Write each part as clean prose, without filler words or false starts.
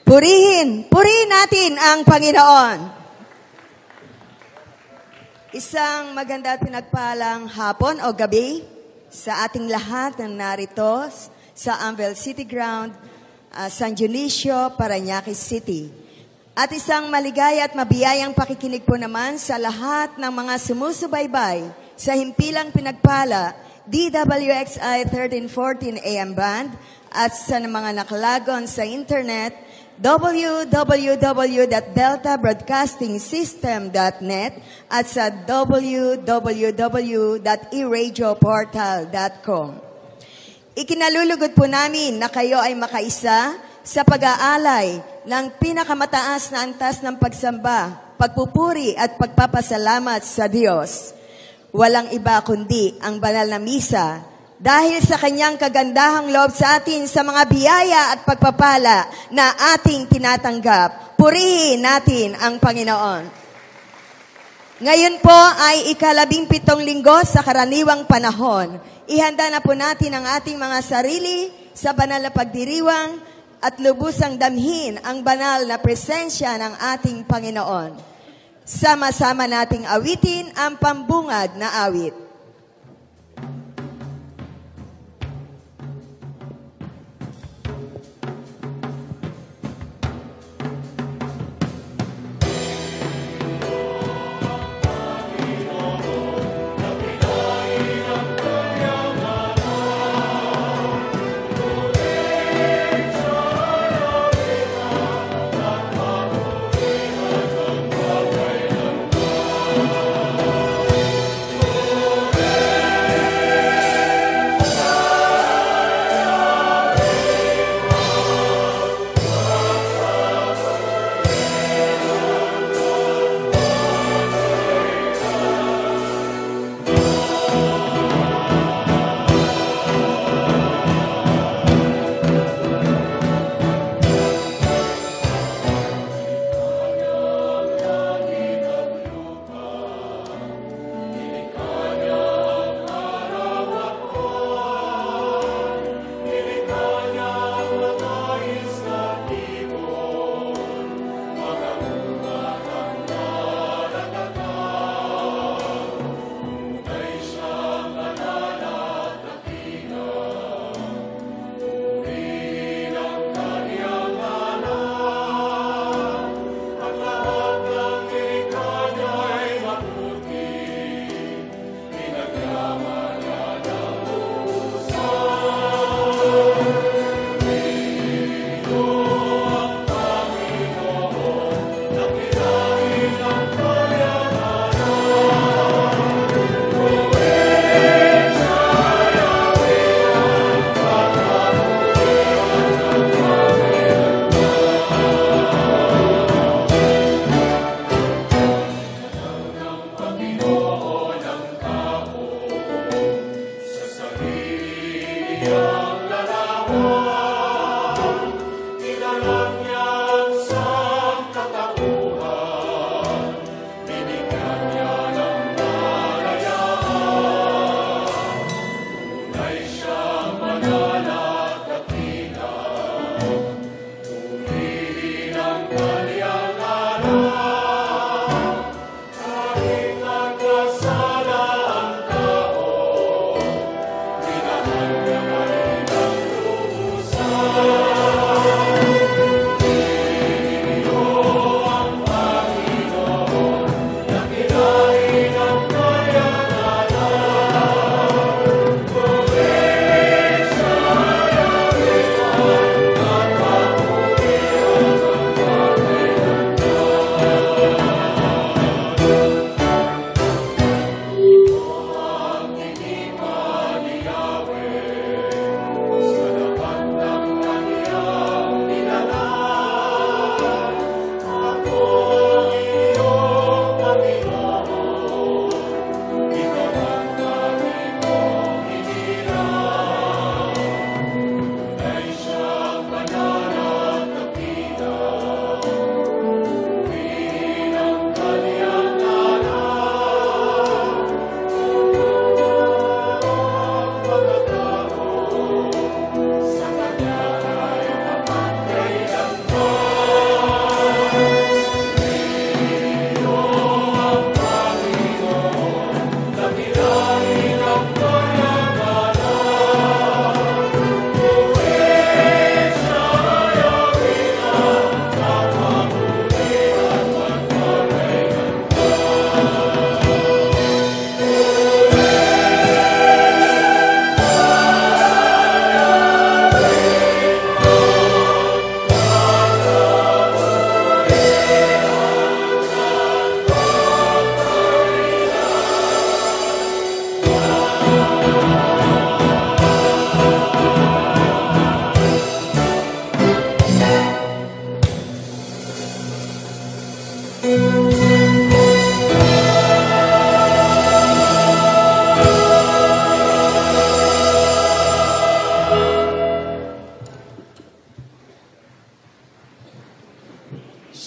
Purihin natin ang Panginoon. Isang maganda at pinagpalang hapon o gabi sa ating lahat na narito sa Anvil City Ground, San Dionisio, Parañaque City. At isang maligaya at mabiyayang pakikinig po naman sa lahat ng mga sumusubaybay sa himpilang pinagpala DWXI 1314 AM Band at sa mga nakalagon sa internet www.deltabroadcastingsystem.net at sa www.eradioportal.com. Ikinalulugod po namin na kayo ay makaisa sa pag-aalay ng pinakamataas na antas ng pagsamba, pagpupuri at pagpapasalamat sa Diyos. Walang iba kundi ang banal na misa dahil sa kanyang kagandahang loob sa atin sa mga biyaya at pagpapala na ating tinatanggap. Purihin natin ang Panginoon. Ngayon po ay ika-17 linggo sa karaniwang panahon. Ihanda na po natin ang ating mga sarili sa banal na pagdiriwang at lubusang damhin ang banal na presensya ng ating Panginoon. Sama-sama nating awitin ang pambungad na awit.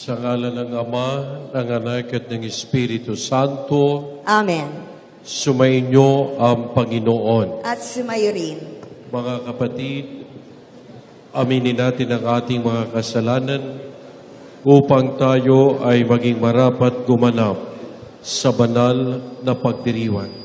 Sa ngalan ng Ama, ng Anak at ng Espiritu Santo, Amen. sumainyo ang Panginoon. At sumayo rin. Mga kapatid, aminin natin ang ating mga kasalanan upang tayo ay maging marapat gumanap sa banal na pagdiriwang.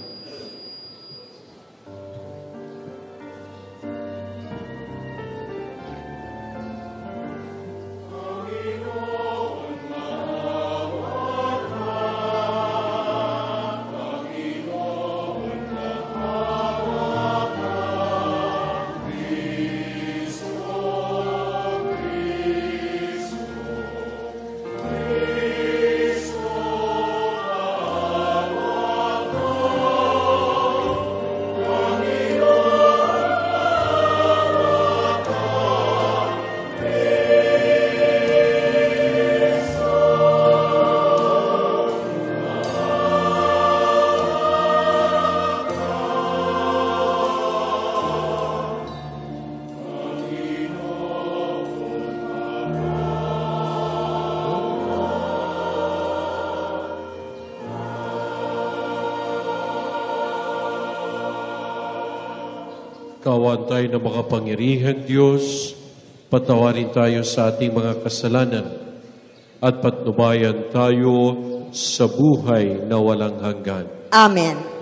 Kawan tayo ng makapangyarihang Diyos, patawarin tayo sa ating mga kasalanan at patnubayan tayo sa buhay na walang hanggan. Amen.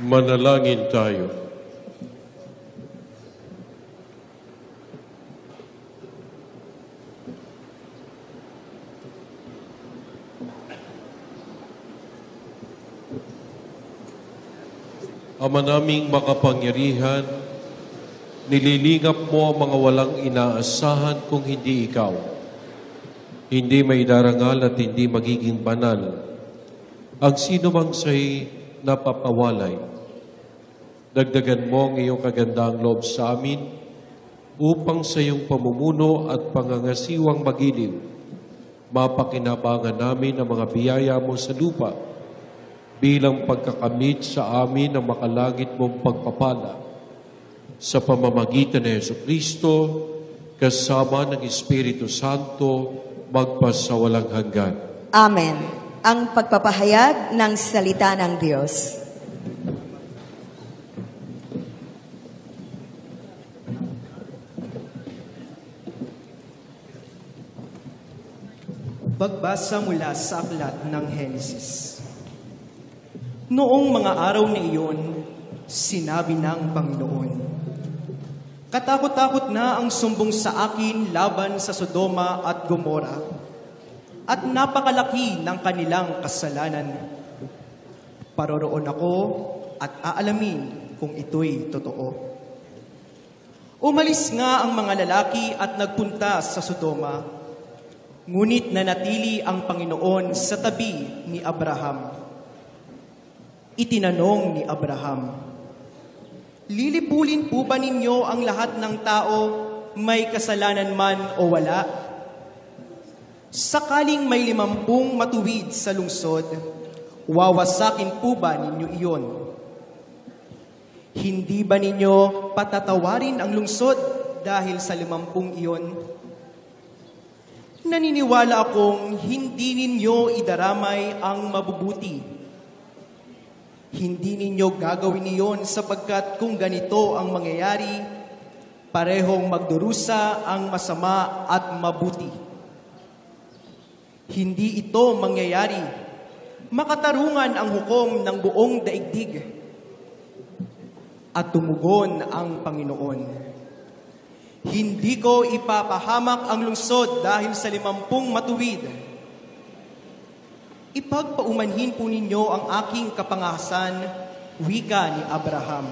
Manalangin tayo. Ama naming makapangyarihan, nililingap mo ang mga walang inaasahan kung hindi ikaw. Hindi may darangal at hindi magiging banal ang sino mang siya'y napapawalay. Dagdagan mo ang iyong kagandaang loob sa amin upang sa iyong pamumuno at pangangasiwang magiliw, mapakinabangan namin ang mga biyaya mo sa lupa bilang pagkakamit sa amin ng makalangit mong pagpapala. Sa pamamagitan ni Jesucristo, kasama ng Espiritu Santo, magpasawalang hanggan. Amen. Ang pagpapahayag ng salita ng Diyos. Pagbasa mula sa aklat ng Henesis. Noong mga araw na iyon, sinabi ng Panginoon, "Katakot-takot na ang sumbong sa akin laban sa Sodoma at Gomora, at napakalaki ng kanilang kasalanan. Paroroon ako at aalamin kung ito'y totoo." Umalis nga ang mga lalaki at nagpunta sa Sodoma, ngunit nanatili ang Panginoon sa tabi ni Abraham. Itinanong ni Abraham, "Lilipulin po ba ninyo ang lahat ng tao, may kasalanan man o wala? Sakaling may 50 matuwid sa lungsod, wawasakin po ba ninyo iyon? Hindi ba ninyo patatawarin ang lungsod dahil sa 50 iyon? Naniniwala akong hindi ninyo idaramay ang mabubuti. Hindi ninyo gagawin iyon sapagkat kung ganito ang mangyayari, parehong magdurusa ang masama at mabuti. Hindi ito mangyayari. Makatarungan ang hukom ng buong daigdig." At tumugon ang Panginoon, "Hindi ko ipapahamak ang lungsod dahil sa 50 matuwid. Ipagpaumanhin po ninyo ang aking kapangahasan," wika ni Abraham.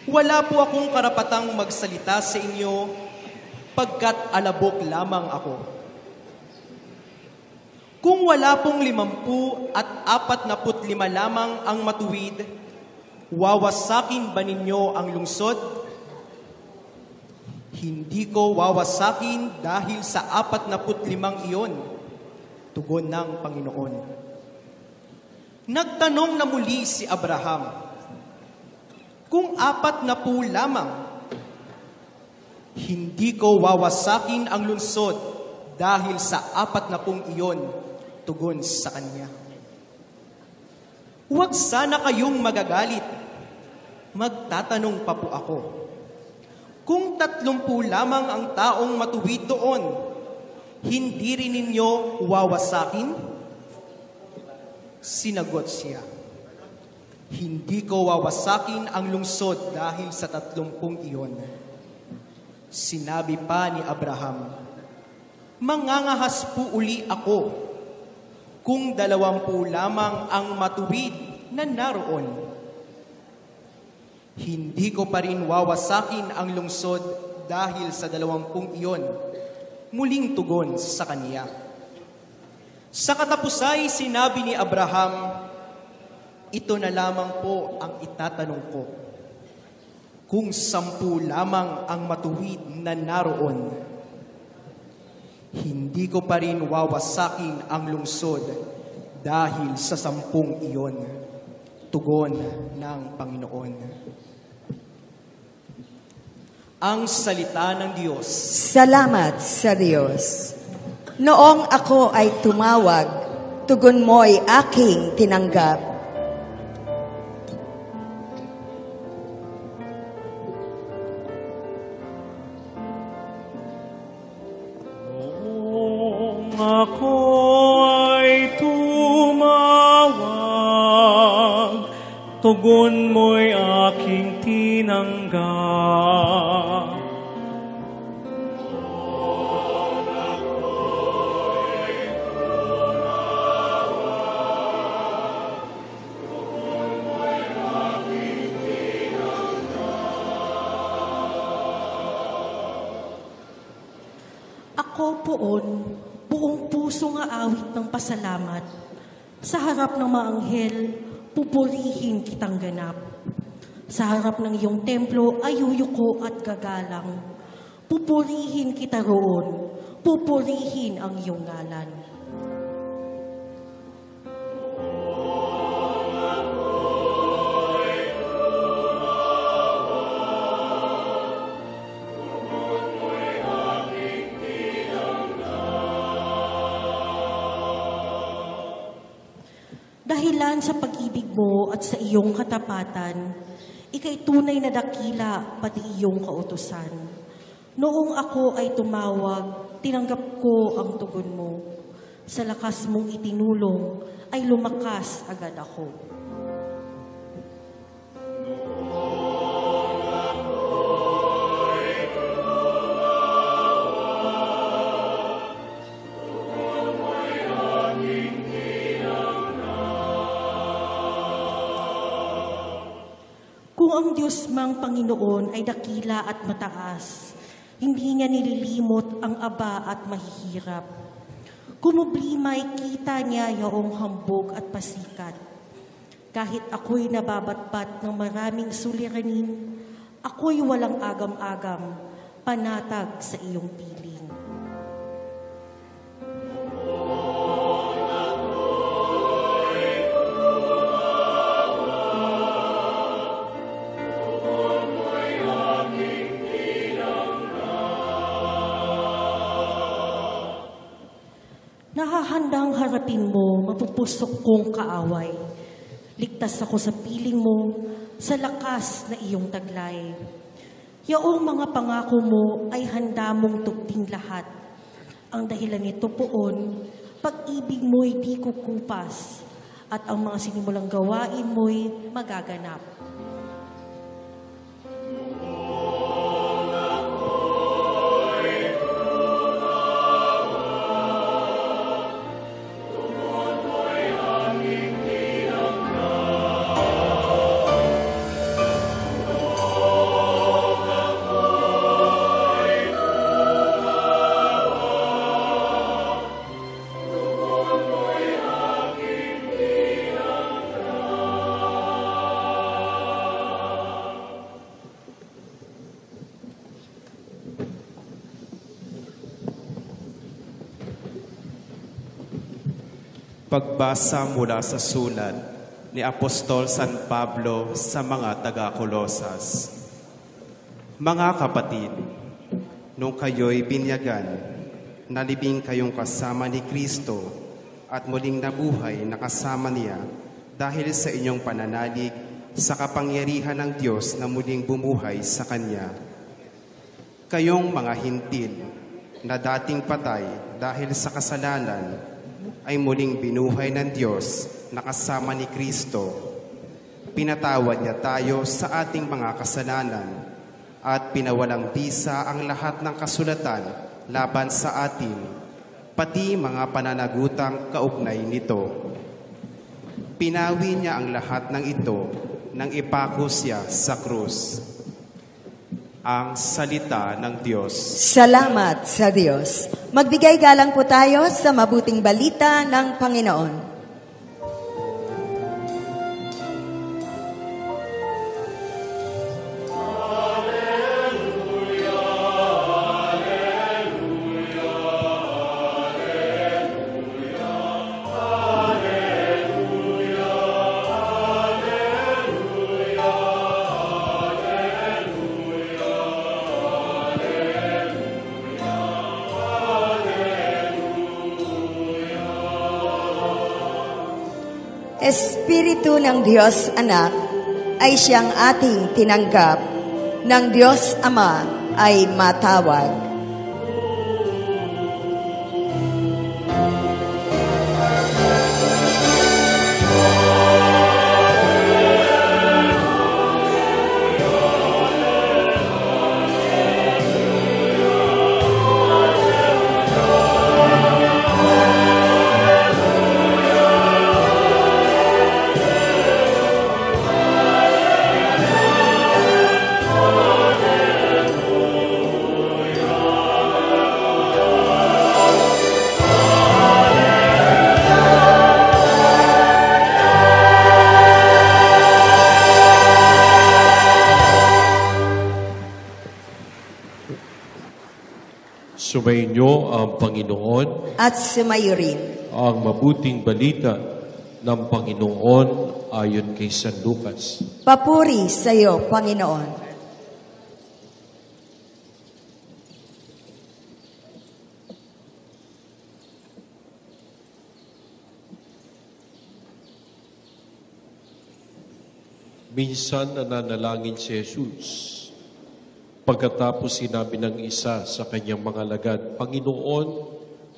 "Wala po akong karapatang magsalita sa inyo, pagkat alabok lamang ako. Kung wala pong 50 at 45 lamang ang matuwid, wawasakin ba ninyo ang lungsod? Hindi ko wawasakin dahil sa 45 iyon," tugon ng Panginoon. Nagtanong na muli si Abraham, "Kung 40 lamang, hindi ko wawasakin ang lungsod dahil sa 40 iyon," tugon sa kanya. "Huwag sana kayong magagalit. Magtatanong pa po ako. Kung 30 lamang ang taong matuwid doon, hindi rin ninyo wawasakin?" Sinagot siya, "Hindi ko wawasakin ang lungsod dahil sa 30 iyon." Sinabi pa ni Abraham, "Mangangahas po uli ako kung 20 lamang ang matuwid na naroon. Hindi ko pa rin wawasakin ang lungsod dahil sa 20 iyon," muling tugon sa kaniya. Sa katapusay, sinabi ni Abraham, "Ito na lamang po ang itatanong ko. Kung 10 lamang ang matuwid na naroon, hindi ko pa rin wawasakin ang lungsod dahil sa 10 iyon," tugon ng Panginoon. Ang salita ng Diyos. Salamat sa Diyos. Noong ako ay tumawag, tugon mo'y aking tinanggap. Noong ako ay tumawag, tugon mo'y aking tinanggap. Ako poon, buong puso nga awit ng pasalamat. Sa harap ng mga anghel, pupurihin kitang ganap. Sa harap ng iyong templo, ayuyuko at gagalang. Pupurihin kita roon, pupurihin ang iyong ngalan. Dahilan sa pag-ibig mo at sa iyong katapatan, ika'y tunay na dakila pati iyong kautusan. Noong ako ay tumawag, tinanggap ko ang tugon mo. Sa lakas mong itinulong, ay lumakas agad ako. Kung ang Diyos mang Panginoon ay dakila at mataas, hindi niya nililimot ang aba at mahihirap. Kumublima ay kita niya yaong hambog at pasikat. Kahit ako'y nababatbat ng maraming suliranin, ako'y walang agam-agam, panatag sa iyong piling. Nahahandang harapin mo, mapupusok kong kaaway. Ligtas ako sa piling mo, sa lakas na iyong taglay. Yaong mga pangako mo ay handa mong tugting lahat. Ang dahilan nito poon, pag-ibig mo'y di kukupas, at ang mga sinimulang gawain mo'y magaganap. Pagbasa mula sa sulat ni Apostol San Pablo sa mga taga-Kolosas. Mga kapatid, nung kayo'y binyagan, nalibing kayong kasama ni Kristo at muling nabuhay na kasama niya dahil sa inyong pananalig sa kapangyarihan ng Diyos na muling bumuhay sa Kanya. Kayong mga hintil na dating patay dahil sa kasalanan ay muling binuhay ng Diyos na kasama ni Kristo. Pinatawad niya tayo sa ating mga kasalanan at pinawalang bisa ang lahat ng kasulatan laban sa atin, pati mga pananagutang kaugnay nito. Pinawi niya ang lahat ng ito nang ipako siya sa krus. Ang salita ng Diyos. Salamat sa Diyos. Magbigay galang po tayo sa mabuting balita ng Panginoon. Espiritu ng Diyos Anak ay siyang ating tinanggap, ng Diyos Ama ay matawag. Sumainyo ang Panginoon. At sumayo rin. Ang mabuting balita ng Panginoon ayon kay San Lucas. Papuri sa iyo, Panginoon. Minsan nananalangin si Jesus. Pagkatapos sinabi ng isa sa kanyang mga alagad, Panginoon,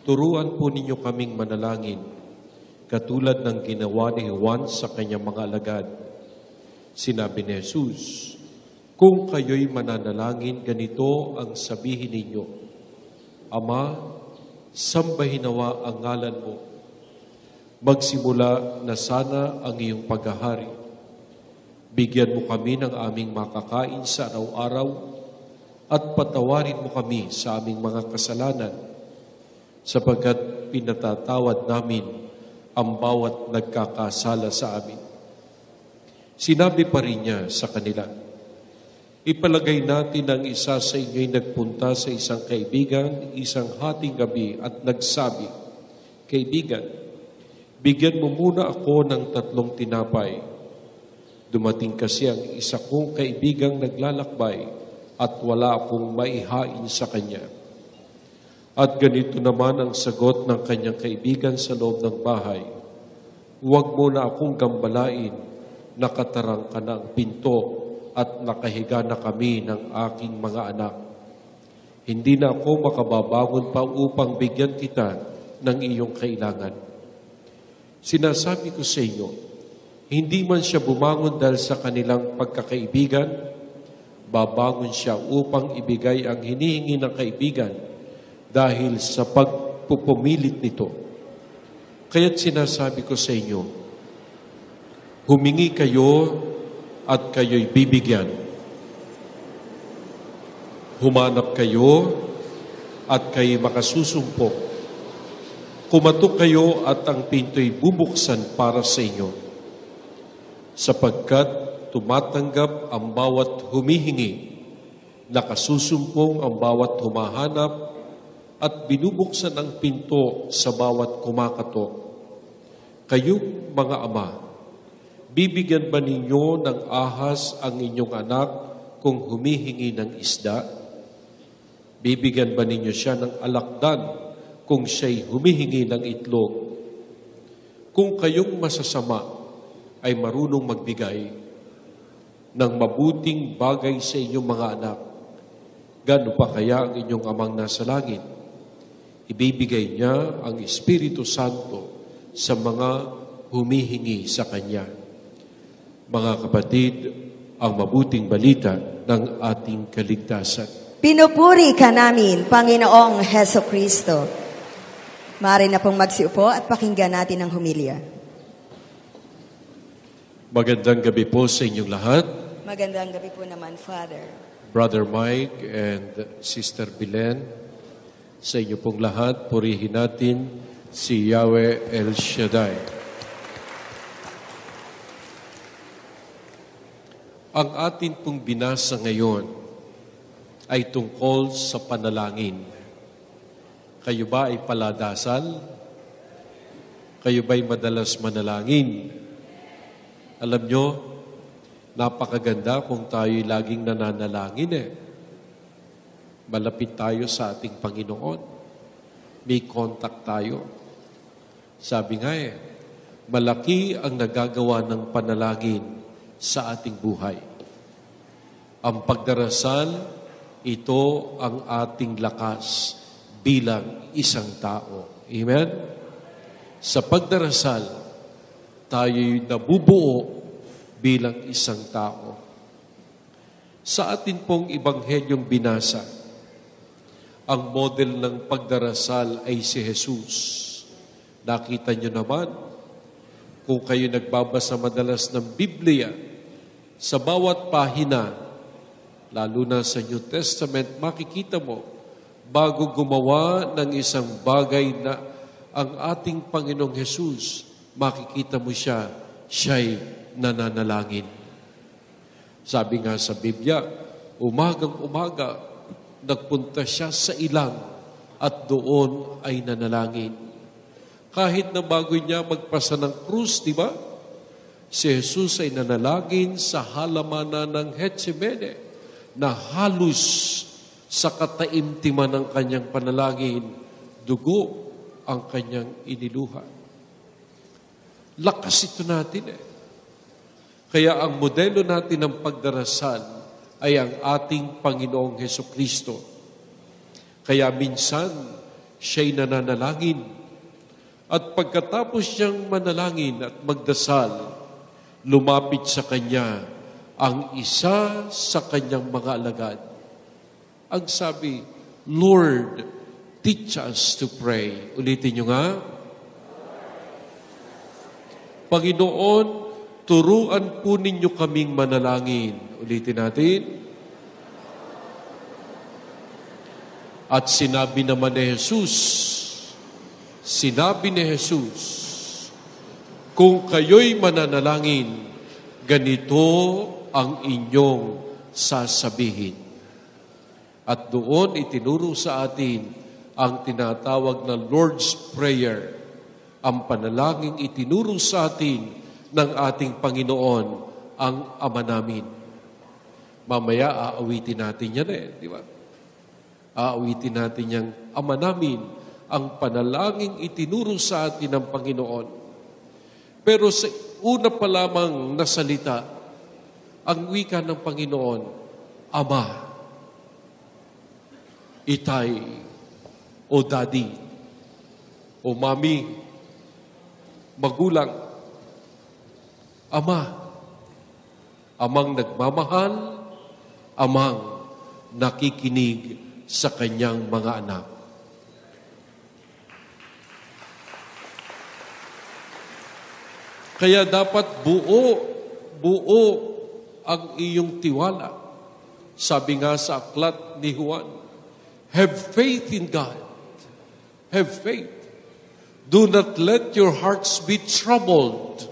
turuan po ninyo kaming manalangin, katulad ng ginawa ni Juan sa kanyang mga alagad. Sinabi ni Jesus, kung kayo'y mananalangin, ganito ang sabihin ninyo, Ama, sambahin nawa ang ngalan mo. Magsimula na sana ang iyong paghahari. Bigyan mo kami ng aming makakain sa araw-araw at patawarin mo kami sa aming mga kasalanan sapagkat pinatatawad namin ang bawat nagkakasala sa amin. Sinabi pa rin niya sa kanila, ipalagay natin ang isa sa inyo'y nagpunta sa isang kaibigan isang hating gabi at nagsabi, Kaibigan, bigyan mo muna ako ng 3 tinapay. Dumating kasi ang isa kong kaibigang naglalakbay at wala akong maihain sa kanya. At ganito naman ang sagot ng kanyang kaibigan sa loob ng bahay. Huwag mo na akong gambalain, nakatarang ka na ang pinto at nakahiga na kami ng aking mga anak. Hindi na ako makababangon pa upang bigyan kita ng iyong kailangan. Sinasabi ko sa inyo, hindi man siya bumangon dahil sa kanilang pagkakaibigan, babangon siya upang ibigay ang hinihingi ng kaibigan dahil sa pagpupumilit nito. Kaya't sinasabi ko sa inyo, humingi kayo at kayo'y bibigyan. Humanap kayo at kayo'y makasusumpok. Kumatok kayo at ang pinto'y bubuksan para sa inyo. Sapagkat tumatanggap ang bawat humihingi, nakasusumpong ang bawat humahanap, at binubuksan ang pinto sa bawat kumakatok. Kayong mga ama, bibigyan ba ninyo ng ahas ang inyong anak kung humihingi ng isda? Bibigyan ba ninyo siya ng alakdan kung siya'y humihingi ng itlog? Kung kayong masasama ay marunong magbigay ng mabuting bagay sa inyong mga anak, gaano pa kaya ang inyong amang nasa langit? Ibibigay niya ang Espiritu Santo sa mga humihingi sa Kanya. Mga kapatid, ang mabuting balita ng ating kaligtasan. Pinupuri ka namin, Panginoong Heso Kristo. Maaari na pong magsiupo at pakinggan natin ang humilya. Magandang gabi po sa inyong lahat. Magandang gabi po naman, Father. Brother Mike and Sister Belen, sa inyo pong lahat, purihin natin si Yahweh El Shaddai. Ang atin pong binasa ngayon ay tungkol sa panalangin. Kayo ba ay paladasal? Kayo ba ay madalas manalangin? Alam nyo, napakaganda kung tayo'y laging nananalangin Malapit tayo sa ating Panginoon. May contact tayo. Sabi nga malaki ang nagagawa ng panalangin sa ating buhay. Ang pagdarasal, ito ang ating lakas bilang isang tao. Amen? Sa pagdarasal, tayo'y nabubuo bilang isang tao. Sa atin pong Ibanghelyong binasa, ang model ng pagdarasal ay si Jesus. Nakita niyo naman, kung kayo nagbabasa madalas ng Biblia, sa bawat pahina, lalo na sa New Testament, makikita mo, bago gumawa ng isang bagay na ang ating Panginoong Jesus, makikita mo siya'y nananalangin. Sabi nga sa Biblia, umagang-umaga, nagpunta siya sa ilang at doon ay nanalangin. Kahit na bago niya magpasa ng krus, di ba? Si Jesus ay nanalangin sa halamanan ng Getsemane na halos sa kataimtiman ng kanyang panalangin, dugo ang kanyang iniluha. Lakas ito natin eh. Kaya ang modelo natin ng pagdarasal ay ang ating Panginoong Hesukristo. Kaya minsan, siya'y nananalangin. At pagkatapos niyang manalangin at magdasal, lumapit sa Kanya ang isa sa Kanyang mga alagad. Ang sabi, Lord, teach us to pray. Ulitin niyo nga. Panginoon, turuan po ninyo kaming manalangin. Ulitin natin. At sinabi naman ni Jesus, kung kayo'y mananalangin, ganito ang inyong sasabihin. At doon itinuro sa atin ang tinatawag na Lord's Prayer, ang panalangin itinuro sa atin ng ating Panginoon, ang Ama namin. Mamaya aawitin natin yan di ba? Aawitin natin yung Ama namin, ang panalangin itinuro sa atin ng Panginoon. Pero sa una pa lamang na salita, ang wika ng Panginoon, Ama, Itay, o Daddy, o Mami, Magulang, Ama, Amang nagmamahal, Amang nakikinig sa kanyang mga anak. Kaya dapat buo ang iyong tiwala. Sabi nga sa aklat ni Juan, have faith in God. Have faith. Do not let your hearts be troubled.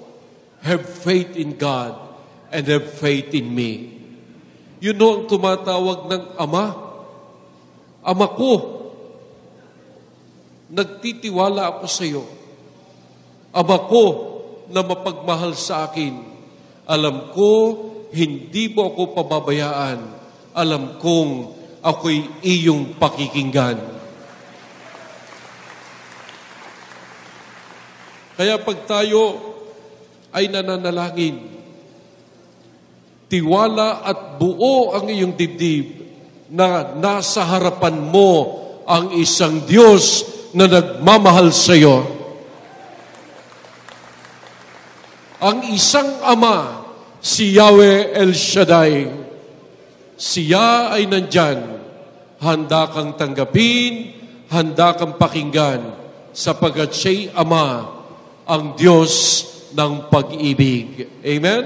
Have faith in God and have faith in me. Yun ang tumatawag ng Ama. Ama ko, nagtitiwala ako sa iyo. Ama ko, na mapagmahal sa akin. Alam ko, hindi mo ako pababayaan. Alam kong ako'y iyong pakikinggan. Kaya pag tayo ay nananalangin, tiwala at buo ang iyong dibdib na nasa harapan mo ang isang Diyos na nagmamahal sa iyo. Ang isang Ama, si Yahweh El Shaddai, siya ay nandyan. Handa kang tanggapin, handa kang pakinggan, sapagkat siya'y Ama, ang Diyos ng pag-ibig. Amen?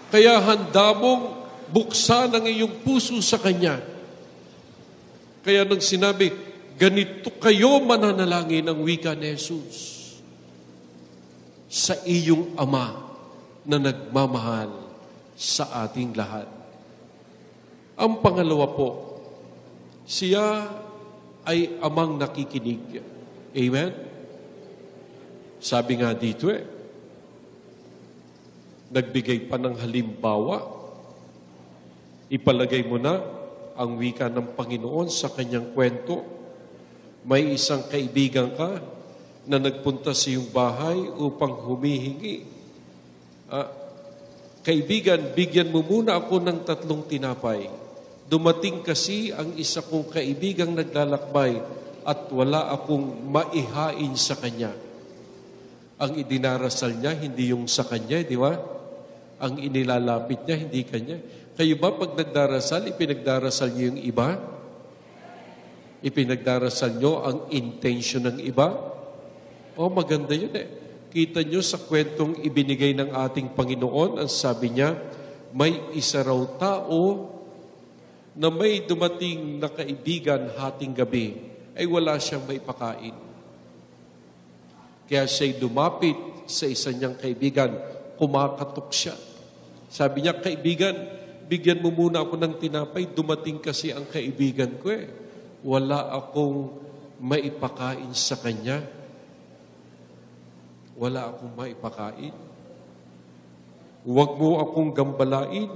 Kaya handa mong buksan ang iyong puso sa Kanya. Kaya nang sinabi, ganito kayo mananalangin ang wika ni Jesus. Sa iyong Ama na nagmamahal sa ating lahat. Ang pangalawa po, siya ay Amang nakikinig. Amen? Sabi nga dito nagbigay pa ng halimbawa. Ipalagay mo na ang wika ng Panginoon sa kanyang kwento. May isang kaibigan ka na nagpunta sa iyong bahay upang humihingi. Kaibigan, bigyan mo muna ako ng 3 tinapay. Dumating kasi ang isa kong kaibigang naglalakbay at wala akong maihain sa kanya. Ang idinarasal niya, hindi yung sa kanya, di ba? Ang inilalapit niya, hindi kanya. Kayo ba pag nagdarasal, ipinagdarasal niyo yung iba? Ipinagdarasal niyo ang intention ng iba? Maganda yun Kita nyo sa kwentong ibinigay ng ating Panginoon, ang sabi niya, may isa raw tao na may dumating na kaibigan hating gabi, ay wala siyang maipakain. Kaya siya'y dumapit sa isa niyang kaibigan, kumakatok siya. Sabi niya, kaibigan, bigyan mo muna ako ng tinapay, dumating kasi ang kaibigan ko eh. Wala akong maipakain sa kanya. Wala akong maipakain. Huwag mo akong gambalain.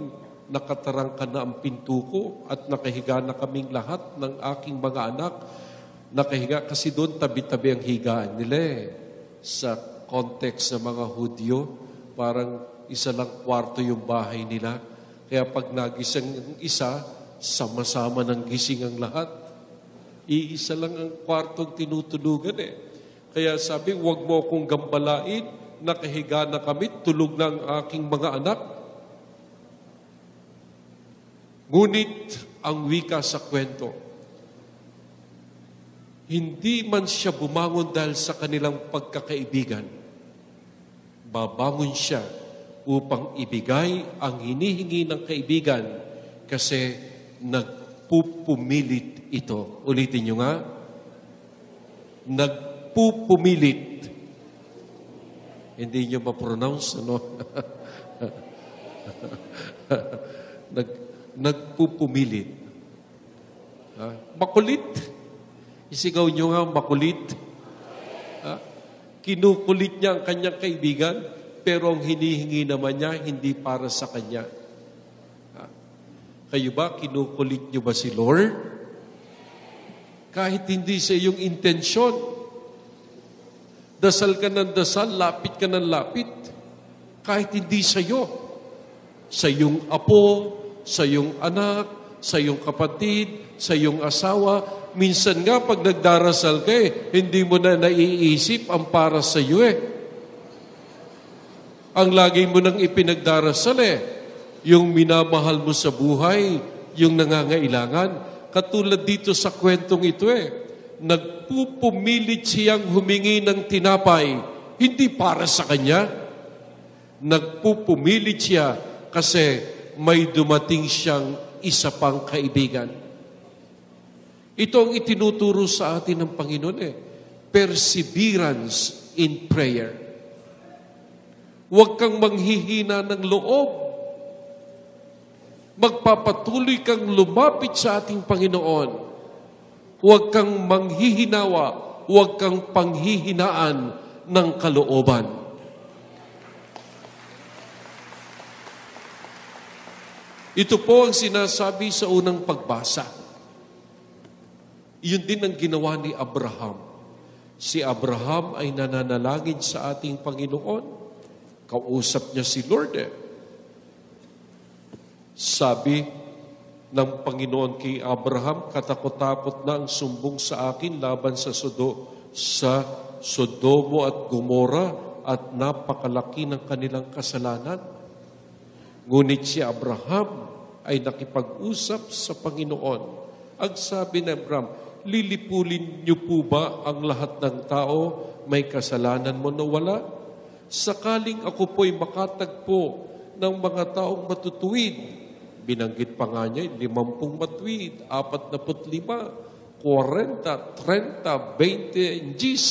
Nakatarangka na ang pinto ko at nakahiga na kaming lahat ng aking mga anak. Nakahiga kasi doon tabi-tabi ang higaan nila eh. Sa context ng mga Hudyo, parang isa lang kwarto yung bahay nila. Kaya pag nagising ang isa, sama-sama ng gising ang lahat. Iisa lang ang kwartong tinutulugan eh. Kaya sabi, huwag mo akong gambalain, nakahiga na kami, tulog na ang aking mga anak. Ngunit ang wika sa kwento, hindi man siya bumangon dahil sa kanilang pagkakaibigan. Babangon siya upang ibigay ang hinihingi ng kaibigan kasi nagpupumilit ito. Ulitin nyo nga. Nagpupumilit. Hindi nyo ma-pronounce, ano? Nagpupumilit. Makulit. Isigaw nyo nga, makulit. Kinukulit niya ang kanyang kaibigan, pero ang hinihingi naman niya, hindi para sa kanya. Kayo ba, kinukulit nyo ba si Lord? Kahit hindi sa iyong intensyon. Dasal ka ng dasal, lapit ka ng lapit. Kahit hindi sa iyo. Sa iyong apo, sa iyong anak, sa iyong kapatid, sa iyong asawa. Minsan nga, pag nagdarasal ka hindi mo na naiisip ang para sa iyo Ang lagi mo nang ipinagdarasal yung minamahal mo sa buhay, yung nangangailangan. Katulad dito sa kwentong ito nagpupumilit siyang humingi ng tinapay, hindi para sa kanya. Nagpupumilit siya kasi may dumating siyang isa pang kaibigan. Ito ang itinuturo sa atin ng Panginoon Perseverance in prayer. Huwag kang manghihina ng loob. Magpapatuloy kang lumapit sa ating Panginoon. Huwag kang manghihinawa, huwag kang panghihinaan ng kalooban. Ito po ang sinasabi sa unang pagbasa. Iyon din ang ginawa ni Abraham. Si Abraham ay nananalangin sa ating Panginoon. Kausap niya si Lord Sabi ng Panginoon kay Abraham, katakot-takot na ang sumbong sa akin laban sa Sodomo at Gomora at napakalaki ng kanilang kasalanan. Ngunit si Abraham ay nakipag-usap sa Panginoon. Ang sabi ni Abraham, lilipulin niyo po ba ang lahat ng tao may kasalanan mo na wala? Sakaling ako po'y makatagpo ng mga taong matutuwid. Binanggit pa nga niya, 50 matuwid, 45, 40, 30, 20 Gs.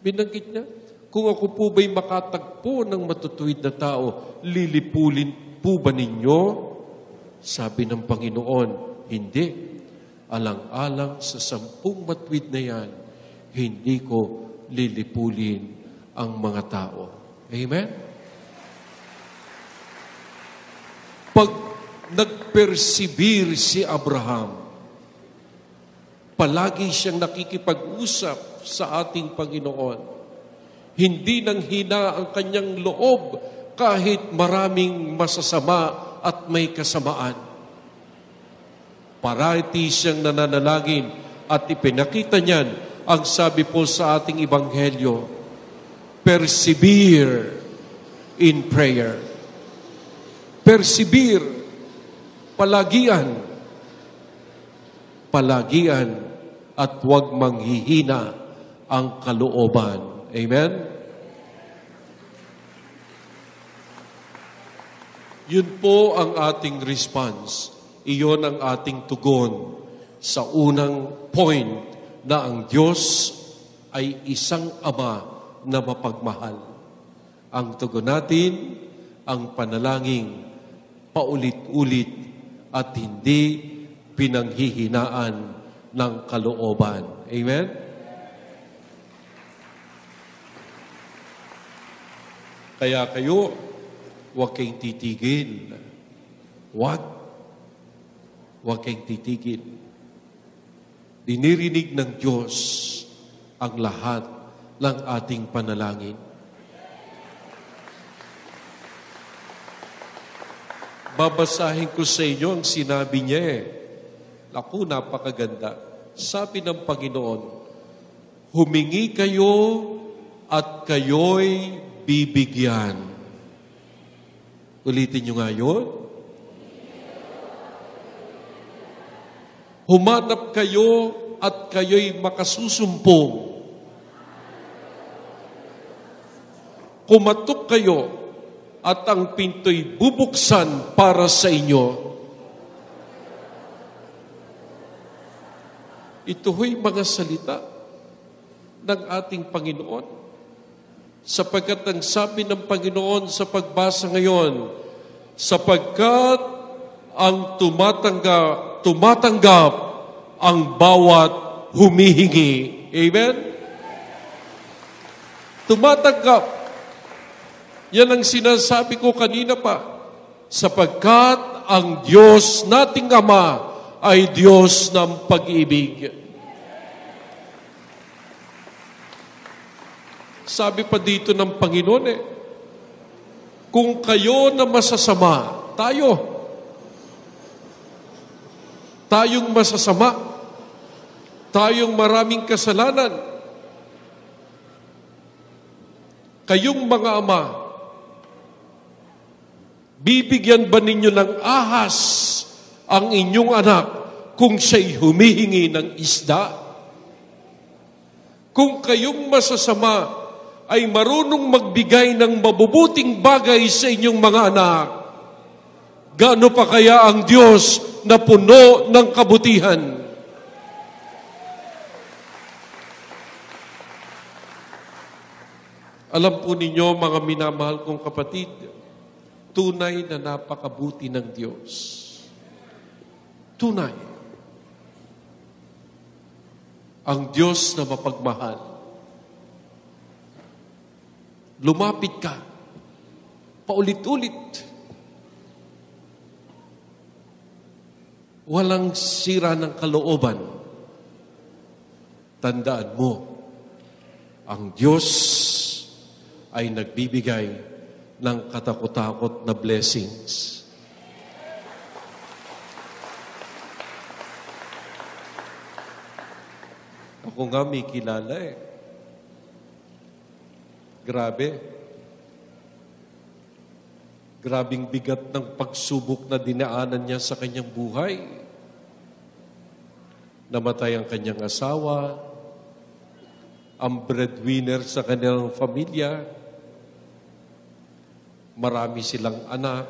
Binanggit niya, kung ako po ba'y makatagpo ng matutuwid na tao, lilipulin po ba ninyo? Sabi ng Panginoon, hindi. Alang-alang sa 10 matuwid na yan, hindi ko lilipulin ang mga tao. Amen? Pag nag-persevere si Abraham, palagi siyang nakikipag-usap sa ating Panginoon. Hindi nang hina ang kanyang loob kahit maraming masasama at may kasamaan. Parati siyang nananalangin at ipinakita niyan ang sabi po sa ating Ebanghelyo, persevere in prayer. Persevere, palagian, at huwag manghihina ang kalooban. Amen? Yun po ang ating response. Iyon ang ating tugon sa unang point na ang Diyos ay isang Ama na mapagmahal. Ang tugon natin, ang panalangin, paulit-ulit at hindi pinanghihinaan ng kalooban. Amen? Kaya kayo, huwag kayong titigil. Huwag kayong titigil. Dinirinig ng Diyos ang lahat ng ating panalangin. Babasahin ko sa inyo ang sinabi niya Naku, napakaganda. Sabi ng Panginoon, humingi kayo at kayo'y bibigyan. Ulitin niyo nga yun. Humanap kayo at kayo'y makasusumpong. Kumatok kayo at ang pinto'y bubuksan para sa inyo. Ito ho'y mga salita ng ating Panginoon. Sapagkat ang sabi ng Panginoon sa pagbasa ngayon, sapagkat ang tumatanggap ang bawat humihingi. Amen? Tumatanggap. Yan ang sinasabi ko kanina pa. Sapagkat ang Diyos nating Ama ay Diyos ng pag-ibig. Sabi pa dito ng Panginoon kung kayo na masasama, tayong masasama, tayong maraming kasalanan, kayong mga ama, bibigyan ba ninyo ng ahas ang inyong anak kung siya'y humihingi ng isda? Kung kayong masasama ay marunong magbigay ng mabubuting bagay sa inyong mga anak, gaano pa kaya ang Diyos na puno ng kabutihan? Alam po ninyo, mga minamahal kong kapatid, tunay na napakabuti ng Diyos. Tunay. Ang Diyos na mapagmahal. Lumapit ka. Paulit-ulit. Walang sira ng kalooban. Tandaan mo, ang Diyos ay nagbibigay ng katakot-takot na blessings. Ako nga may kilala Grabe. Grabing bigat ng pagsubok na dinaanan niya sa kanyang buhay. Namatay ang kanyang asawa, ang breadwinner sa kanilang pamilya, marami silang anak.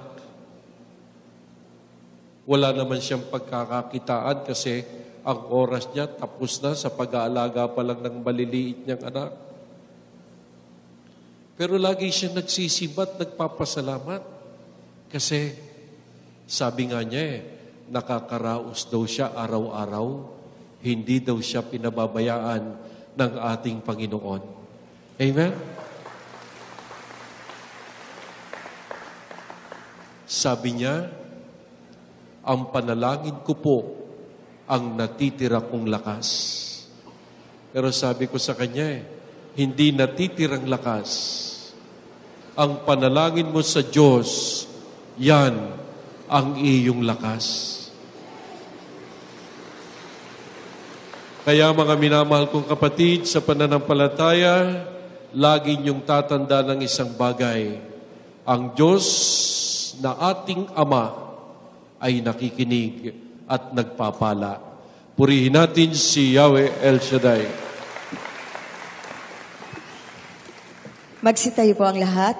Wala naman siyang pagkakakitaan kasi ang oras niya tapos na sa pag-aalaga pa lang ng maliliit niyang anak. Pero lagi siya nagsisimba at nagpapasalamat. Kasi sabi nga niya nakakaraos daw siya araw-araw. Hindi daw siya pinababayaan ng ating Panginoon. Amen? Sabi niya, ang panalangin ko po ang natitira kong lakas. Pero sabi ko sa kanya, hindi natitirang lakas. Ang panalangin mo sa Diyos, yan ang iyong lakas. Kaya mga minamahal kong kapatid, sa pananampalataya, lagi niyong tatanda ng isang bagay. Ang Diyos na ating Ama ay nakikinig at nagpapala. Purihin natin si Yahweh El Shaddai. Magsitayo po ang lahat.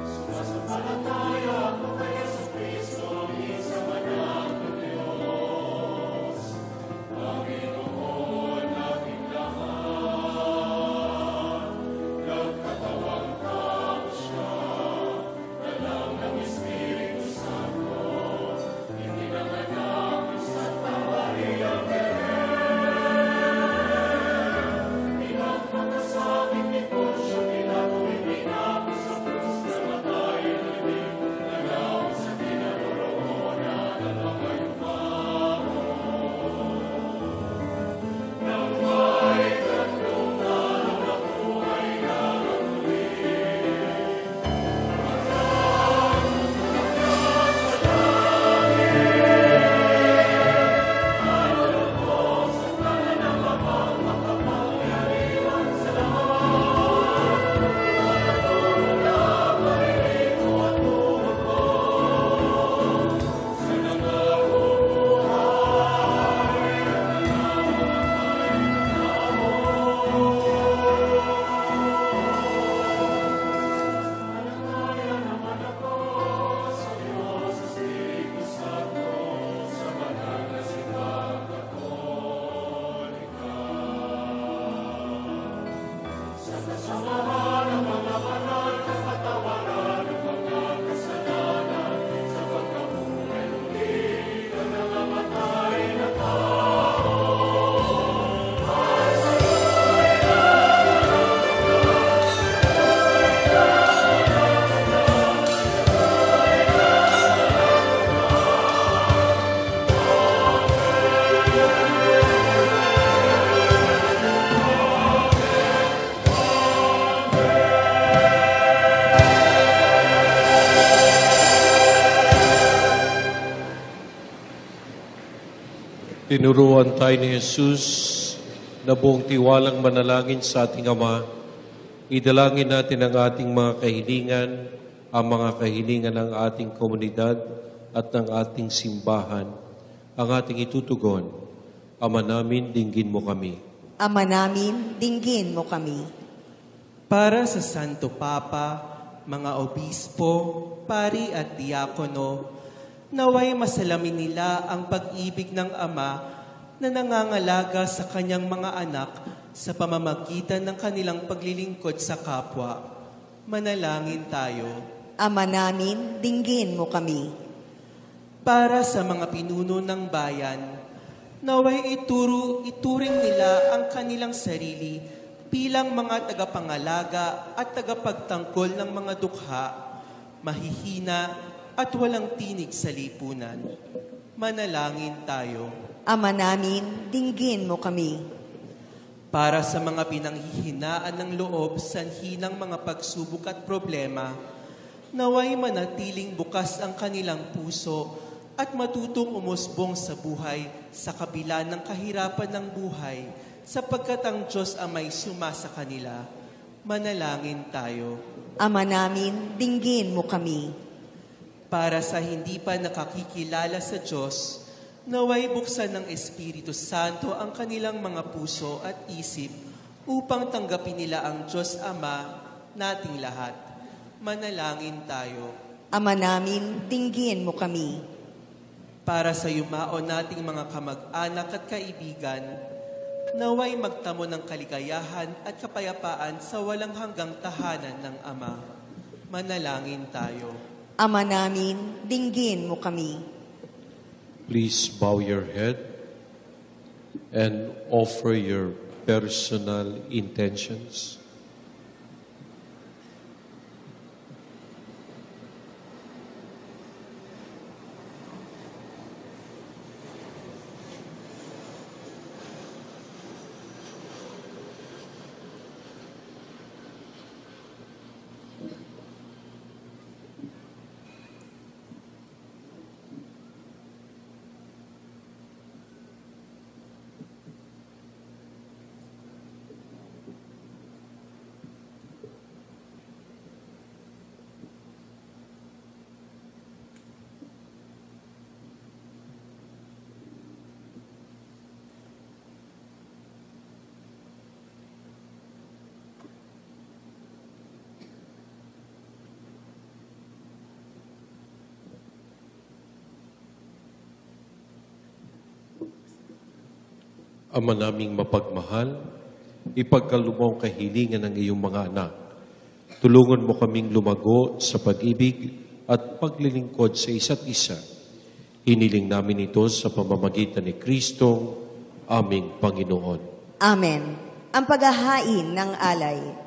Sasampalataya Tinuruan tayo ni Jesus na buong tiwalang manalangin sa ating Ama. Idalangin natin ang ating mga kahilingan, ang mga kahilingan ng ating komunidad at ng ating simbahan. Ang ating itutugon, Ama namin, dinggin mo kami. Ama namin, dinggin mo kami. Para sa Santo Papa, mga obispo, pari at diakono, naway masalamin nila ang pag-ibig ng Ama na nangangalaga sa kanyang mga anak sa pamamagitan ng kanilang paglilingkod sa kapwa. Manalangin tayo. Ama namin, dinggin mo kami. Para sa mga pinuno ng bayan, naway ituring nila ang kanilang sarili bilang mga tagapangalaga at tagapagtangkol ng mga dukha, mahihina at walang tinig sa lipunan. Manalangin tayo. Ama namin, dinggin mo kami. Para sa mga pinanghihinaan ng loob sa hinang mga pagsubok at problema, naway manatiling bukas ang kanilang puso at matutong umusbong sa buhay sa kabila ng kahirapan ng buhay sapagkat ang Diyos ang may suma sa kanila. Manalangin tayo. Ama namin, dinggin mo kami. Para sa hindi pa nakakikilala sa Diyos, naway buksan ng Espiritu Santo ang kanilang mga puso at isip upang tanggapin nila ang Diyos Ama nating lahat. Manalangin tayo. Ama namin, dinggin mo kami. Para sa yumaon nating mga kamag-anak at kaibigan, naway magtamo ng kaligayahan at kapayapaan sa walang hanggang tahanan ng Ama. Manalangin tayo. Ama namin, dinggin mo kami. Please bow your head and offer your personal intentions. Ama naming mapagmahal, ipagkaloob ang kahilingan ng iyong mga anak. Tulungan mo kaming lumago sa pag-ibig at paglilingkod sa isa't isa. Hiniling namin ito sa pamamagitan ni Kristong aming Panginoon. Amen. Ang paghahain ng alay.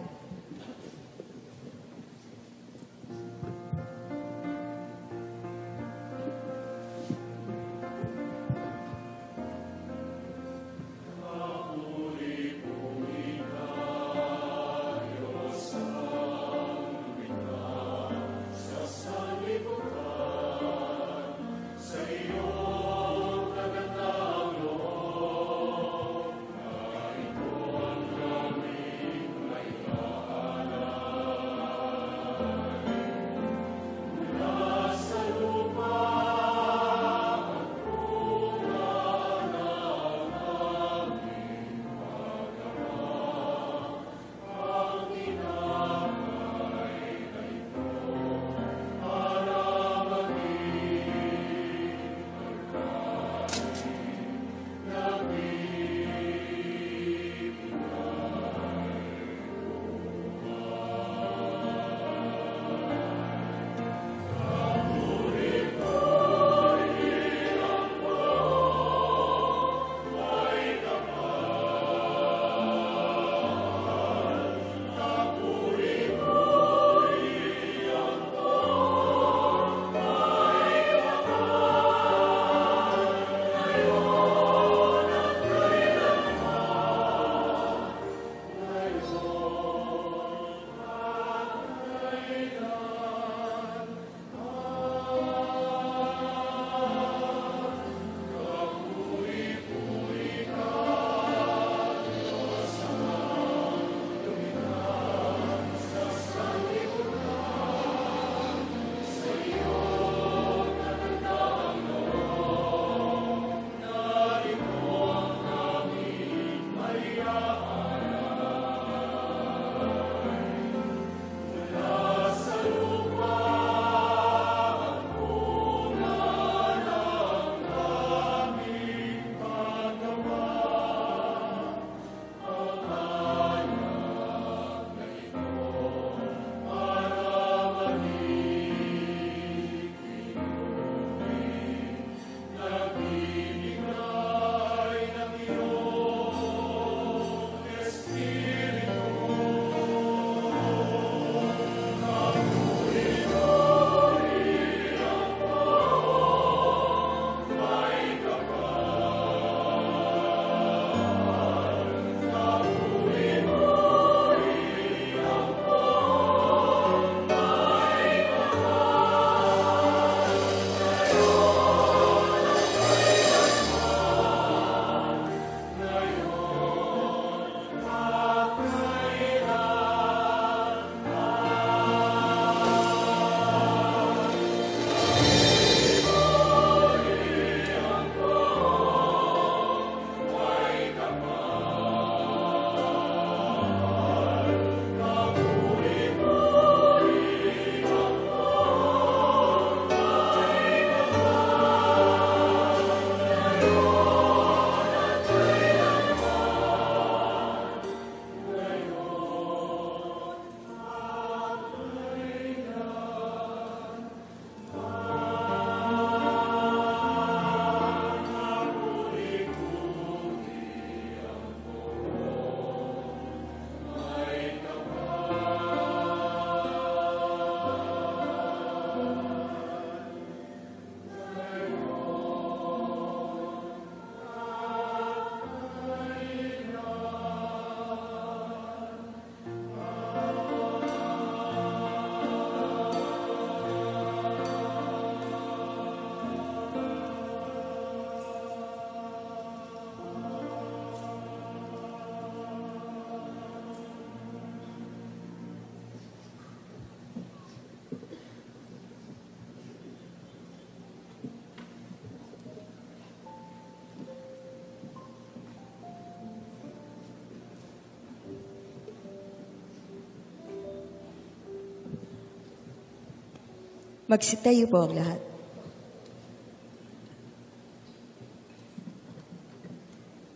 Magsitayo po ang lahat.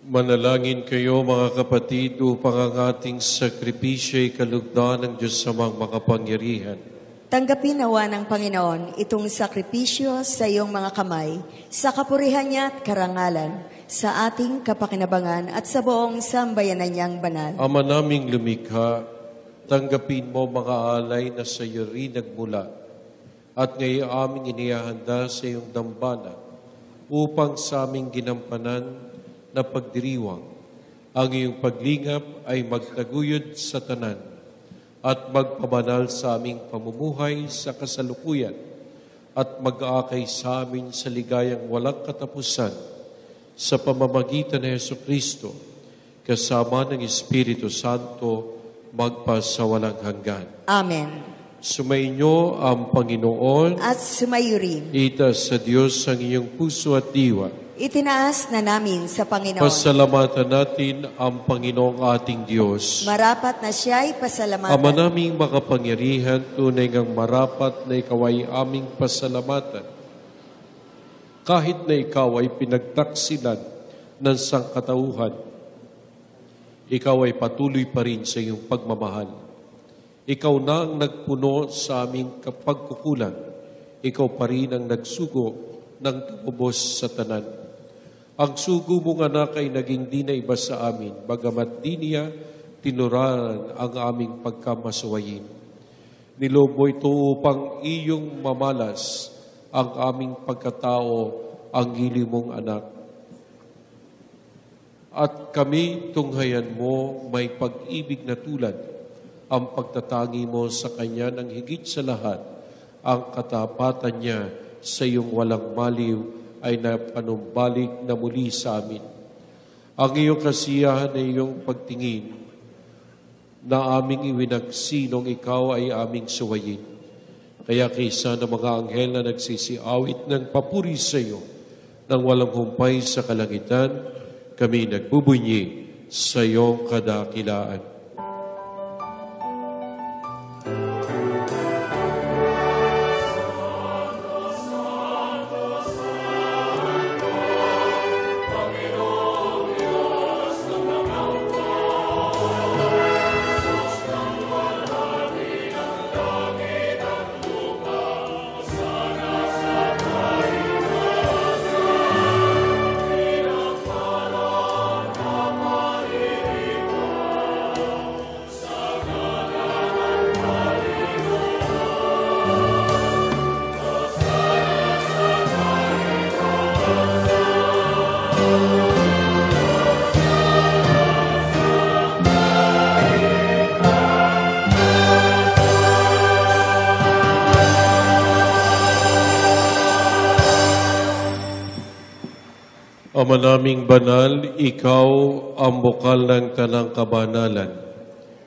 Manalangin kayo mga kapatid upang ang ating sakripisyo ay kalugdan ng Diyos samang makapangyarihan. Tanggapin nawa ng Panginoon itong sakripisyo sa iyong mga kamay, sa kapurihan niya at karangalan, sa ating kapakinabangan at sa buong sambayanan niyang banal. Ama naming lumikha, tanggapin mo mga alay na sa iyo rin nagmula at ngayon aming inihahanda sa iyong dambana upang sa aming ginampanan na pagdiriwang. Ang iyong paglingap ay magtaguyod sa tanan at magpabanal sa aming pamumuhay sa kasalukuyan at mag-aakay sa amin sa ligayang walang katapusan sa pamamagitan ni Jesucristo kasama ng Espiritu Santo magpasawalang hanggan. Amen. Sumainyo ang Panginoon At sumayo rin. itaas sa Diyos ang iyong puso at diwa. Itinaas na namin sa Panginoon. Pasalamatan natin ang Panginoong ating Diyos. Marapat na siya'y pasalamatan. Ama naming makapangyarihan, tunay ngang marapat na ikaw ay aming pasalamatan. Kahit na ikaw ay pinagtaksilan ng sangkatauhan, ikaw ay patuloy pa rin sa iyong pagmamahal. Ikaw na ang nagpuno sa aming pagkukulang. Ikaw pa rin ang nagsugo ng tumubos sa tanan. Ang sugo mong anak ay naging di na iba sa amin, bagamat di niya tinuraran ang aming pagkamasuwayin. Nilob mo ito upang iyong mamalas ang aming pagkatao, ang gili mong anak. At kami tunghayan mo may pag-ibig na tulad ang pagtatangi mo sa Kanya ng higit sa lahat, ang katapatan niya sa iyong walang maliw ay napanumbalik na muli sa amin. Ang iyong kasiyahan ay iyong pagtingin na aming iwinagsinong ikaw ay aming suwayin. Kaya kaysa ng mga anghel na nagsisiawit ng papuri sa iyo nang walang humpay sa kalangitan, kami nagbubunyi sa iyong kadakilaan. Ama naming banal, ikaw ang bukal ng tanang kabanalan.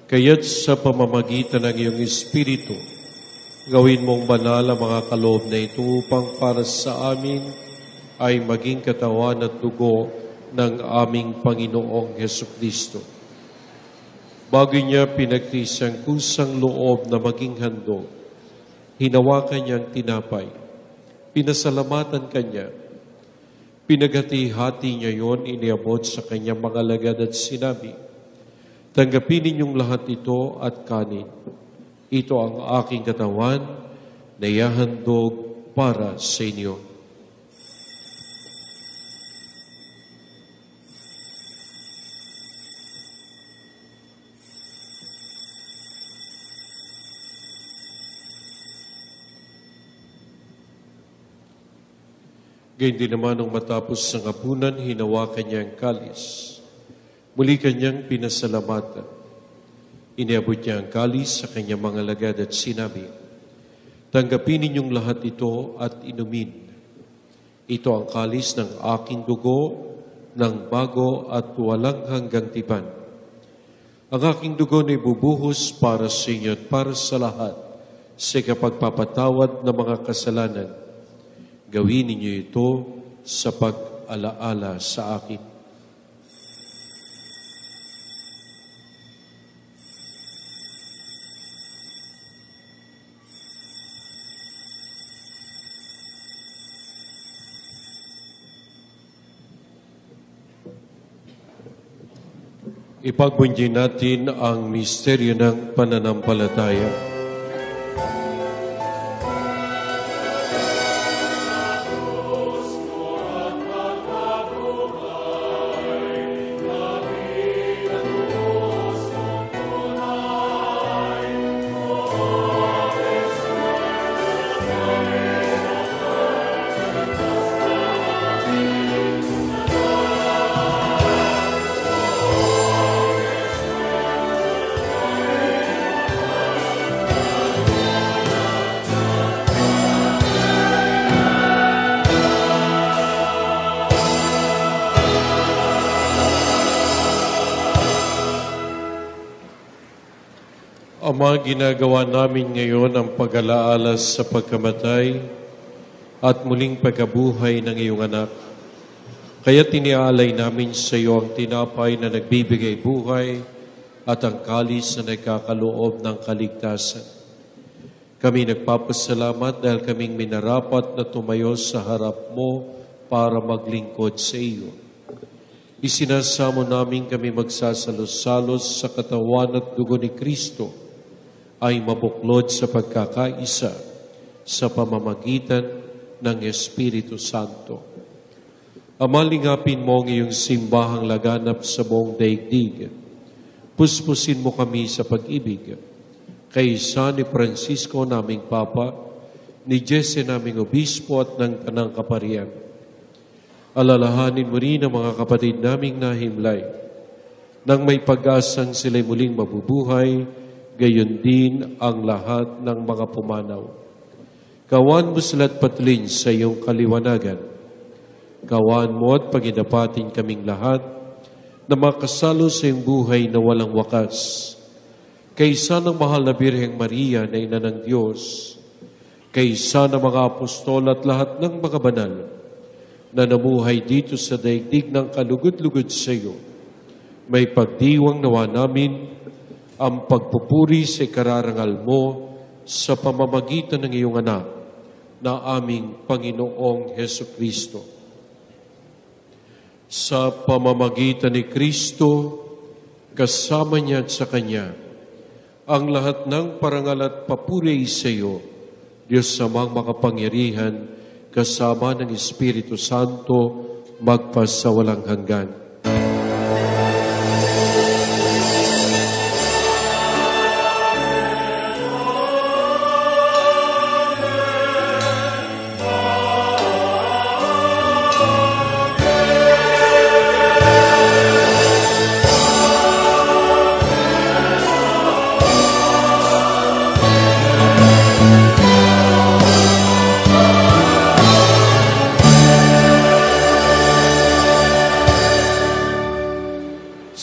Kaya't sa pamamagitan ng iyong Espiritu, gawin mong banal ang mga kaloob na ito upang para sa amin ay maging katawan at dugo ng aming Panginoong Hesukristo. Bago niya pinagtiis ang kusang loob na maging handog, hinawakan niyang tinapay, pinasalamatan kanya, pinaghati-hati niya yon, iniabot sa kanyang mga alagad at sinabi, tanggapin ninyong lahat ito at kanin. Ito ang aking katawan na ihahandog para sa inyo. Gayun din naman nung matapos ng hapunan, hinawakan niya ang kalis. Muli kanyang pinasalamatan. Iniabot niya ang kalis sa kanyang mga alagad at sinabi, tanggapin ninyong lahat ito at inumin. Ito ang kalis ng aking dugo, ng bago at walang hanggang tipan. Ang aking dugo na ibubuhos para sa inyo at para sa lahat sa kapagpapatawad ng mga kasalanan. Gawin ninyo ito sa pag-alaala sa akin. Ipagbunyi natin ang misteryo ng pananampalataya. Ama, ginagawa namin ngayon ang pag-alaala sa pagkamatay at muling pagkabuhay ng iyong anak. Kaya tiniaalay namin sa iyo ang tinapay na nagbibigay buhay at ang kalis na nagkakaloob ng kaligtasan. Kami nagpapasalamat dahil kaming minarapat na tumayo sa harap mo para maglingkod sa iyo. Isinasamo namin kami magsasalos-salos sa katawan at dugo ni Kristo ay mabuklod sa pagkakaisa sa pamamagitan ng Espiritu Santo. Ama, lingapin mo ang iyong simbahang laganap sa buong daigdig. Puspusin mo kami sa pag-ibig. Kaysa ni Francisco naming Papa, ni Jesse naming Obispo at ng Tanang Kaparian. Alalahanin mo rin ang mga kapatid naming nahimlay, nang may pag-asang sila'y muling mabubuhay, gayon din ang lahat ng mga pumanaw. Kawan mo sila't patlin sa iyong kaliwanagan. Kawan mo at paginapatin kaming lahat na makasalo sa iyong buhay na walang wakas. Kaysa ng mahal na Birheng Maria na ina ng Diyos, kaysa ng mga apostol at lahat ng mga banal na namuhay dito sa daigdig ng kalugod-lugod sa iyo, may pagdiwang nawa namin ang pagpupuri sa ikararangal mo sa pamamagitan ng iyong anak na aming Panginoong Hesukristo. Sa pamamagitan ni Kristo, kasama niya at sa Kanya, ang lahat ng parangal at papuri sa iyo, Diyos Amang makapangyarihan, kasama ng Espiritu Santo, magpasawalang hanggan.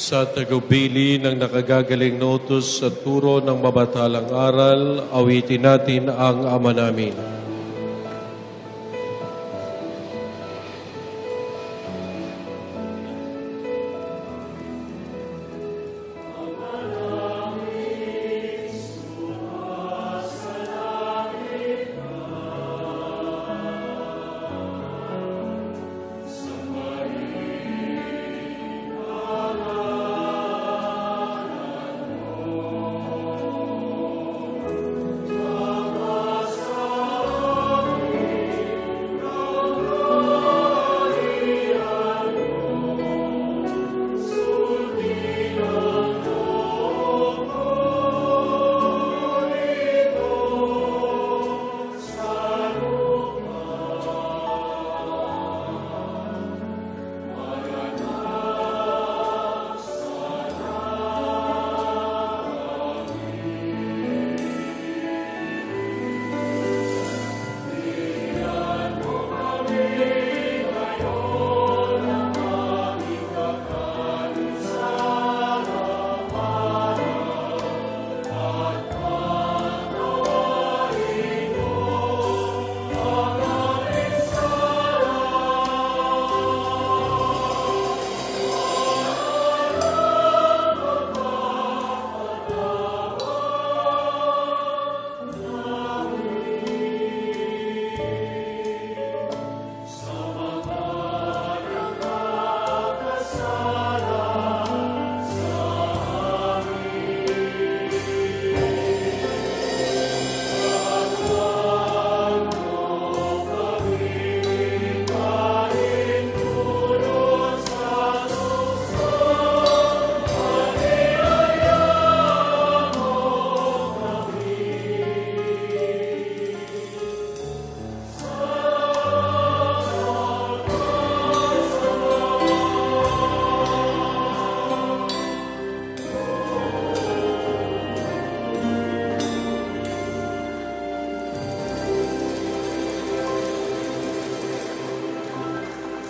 Sa tagumpili ng nakagagaling na utos at turo ng mabatalang aral, awitin natin ang Ama namin.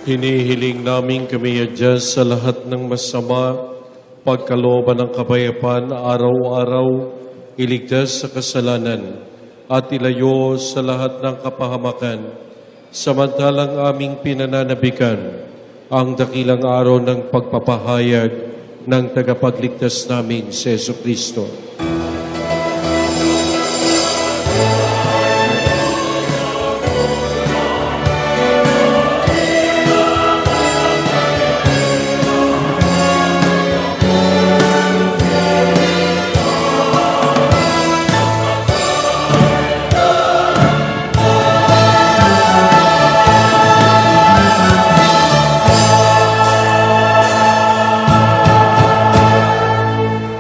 Hinihiling namin kami adyan sa lahat ng masama, pagkalooban ng kapayapaan araw-araw, iligtas sa kasalanan, at ilayo sa lahat ng kapahamakan, samantalang aming pinananabikan ang dakilang araw ng pagpapahayag ng tagapagligtas namin si Jesucristo.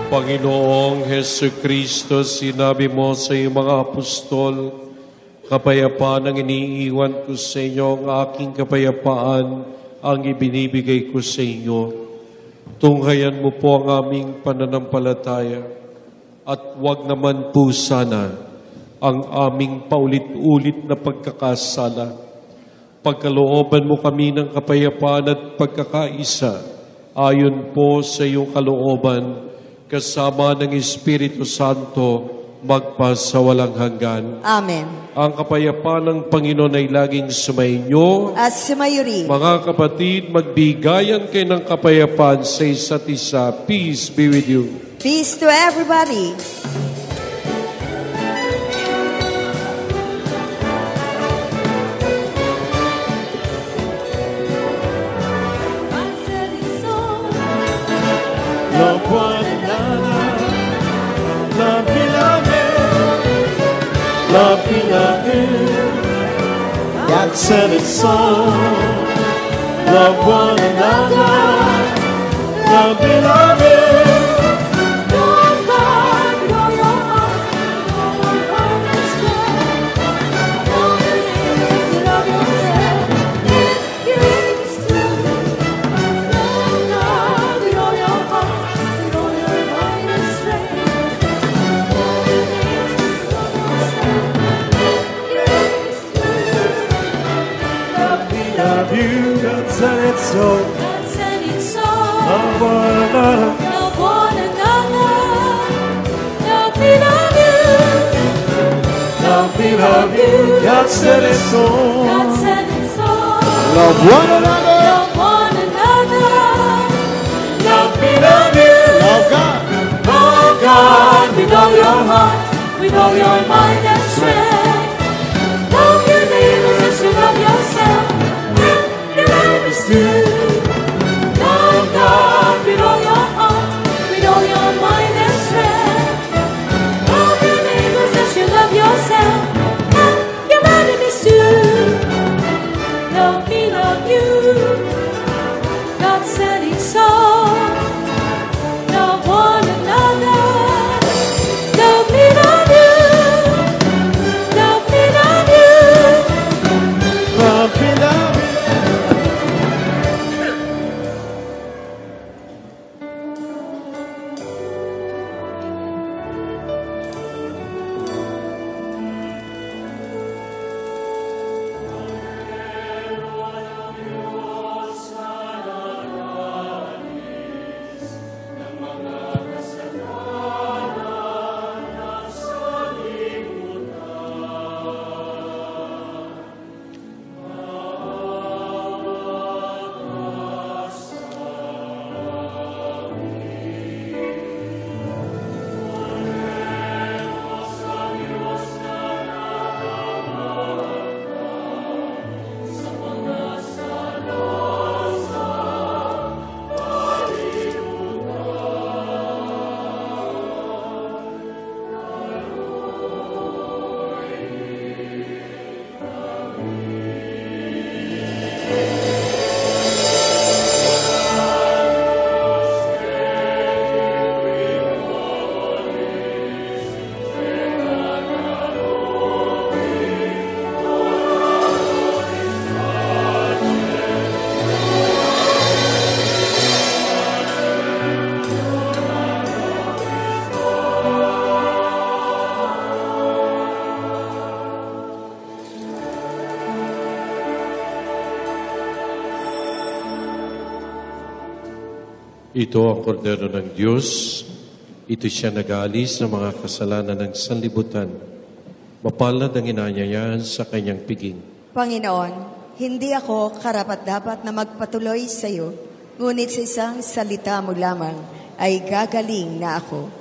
Panginoong Jesucristo, sinabi mo sa iyong mga apostol, kapayapaan ang iniiwan ko sa inyo, ang aking kapayapaan ang ibinibigay ko sa inyo. Tunghayan mo po ang aming pananampalataya at wag naman po sana ang aming paulit-ulit na pagkakasala. Pagkalooban mo kami ng kapayapaan at pagkakaisa ayon po sa iyong kalooban, kasama ng Espiritu Santo, magpasawalang hanggan. Amen. Ang kapayapaan ng Panginoon ay laging sumainyo. At sumayo rin. Mga kapatid, magbigayan kayo ng kapayapaan sa isa't isa. Peace be with you. Peace to everybody. Love one another, love beloved, love beloved. God said it so. Love one another, love beloved. Love God with all your heart, with all your strength. Love your neighbors, love yourself. If you is true, love God with all your heart. Love you, God said it so. God said it so. Love one another. Love one another. Love me, love you. Love me, love you. God said it so. God said it so. Love one another. Love one another. Love me, love you. Love God. Love God with all your heart, with all your mind and strength. Love your neighbors as you love yourself. Love God with all your heart, with all your mind and strength. Love your neighbors as you love yourself, and your enemies too. Love me, love you. God said it so. Love one another. Love me, love you. Ito ang kordero ng Diyos. Ito siya nag-aalis ng mga kasalanan ng sanlibutan. Mapalad ang inanyayahan sa kanyang piging. Panginoon, hindi ako karapat-dapat na magpatuloy sa iyo, ngunit sa isang salita mo lamang ay gagaling na ako.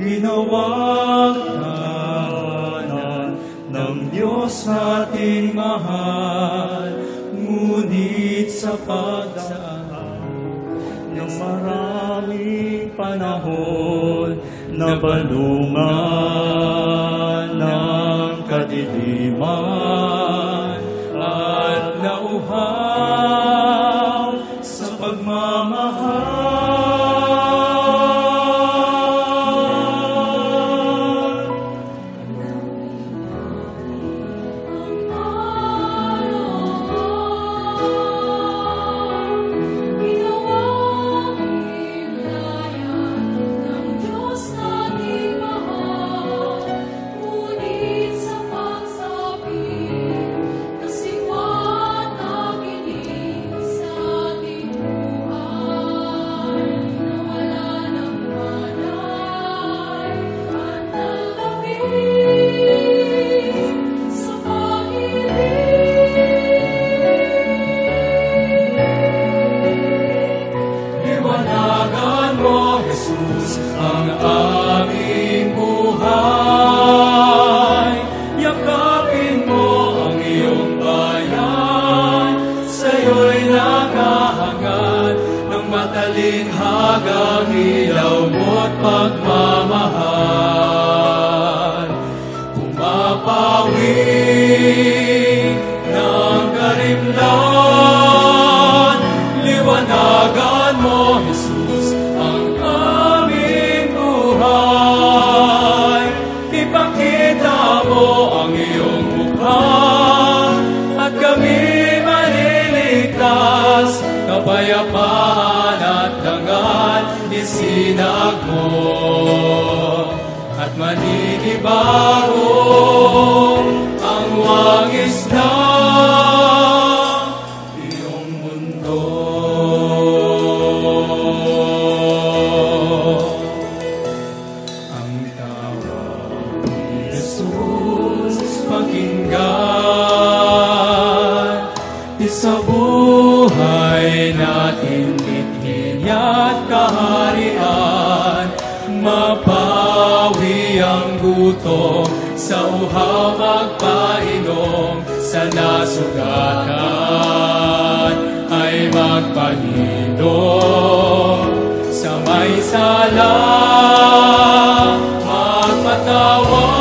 Ginawang tahanan ng Diyos ating mahal, ngunit sa pagdaan ng maraming panahon na balungan ng kadiliman at nauhaw sa pagmamahal. Talinhagang ilaw mo't pagmamahal, pumapawi ng karimlan. Liwanagan mo, Jesus, ang aming buhay. Ipakita mo ang iyong mukha at kami maliligtas. Kapayapaan at dangal isinag mo, at maninibago ang wangis na iyong mundo. Ang tawag ni Jesus pakinggan, sa buhay natin bithin at kaharian, mapawi ang gutom, sa uhaw magpainom, sa nasugatan ay magpahidom, sa may sala magpatawad.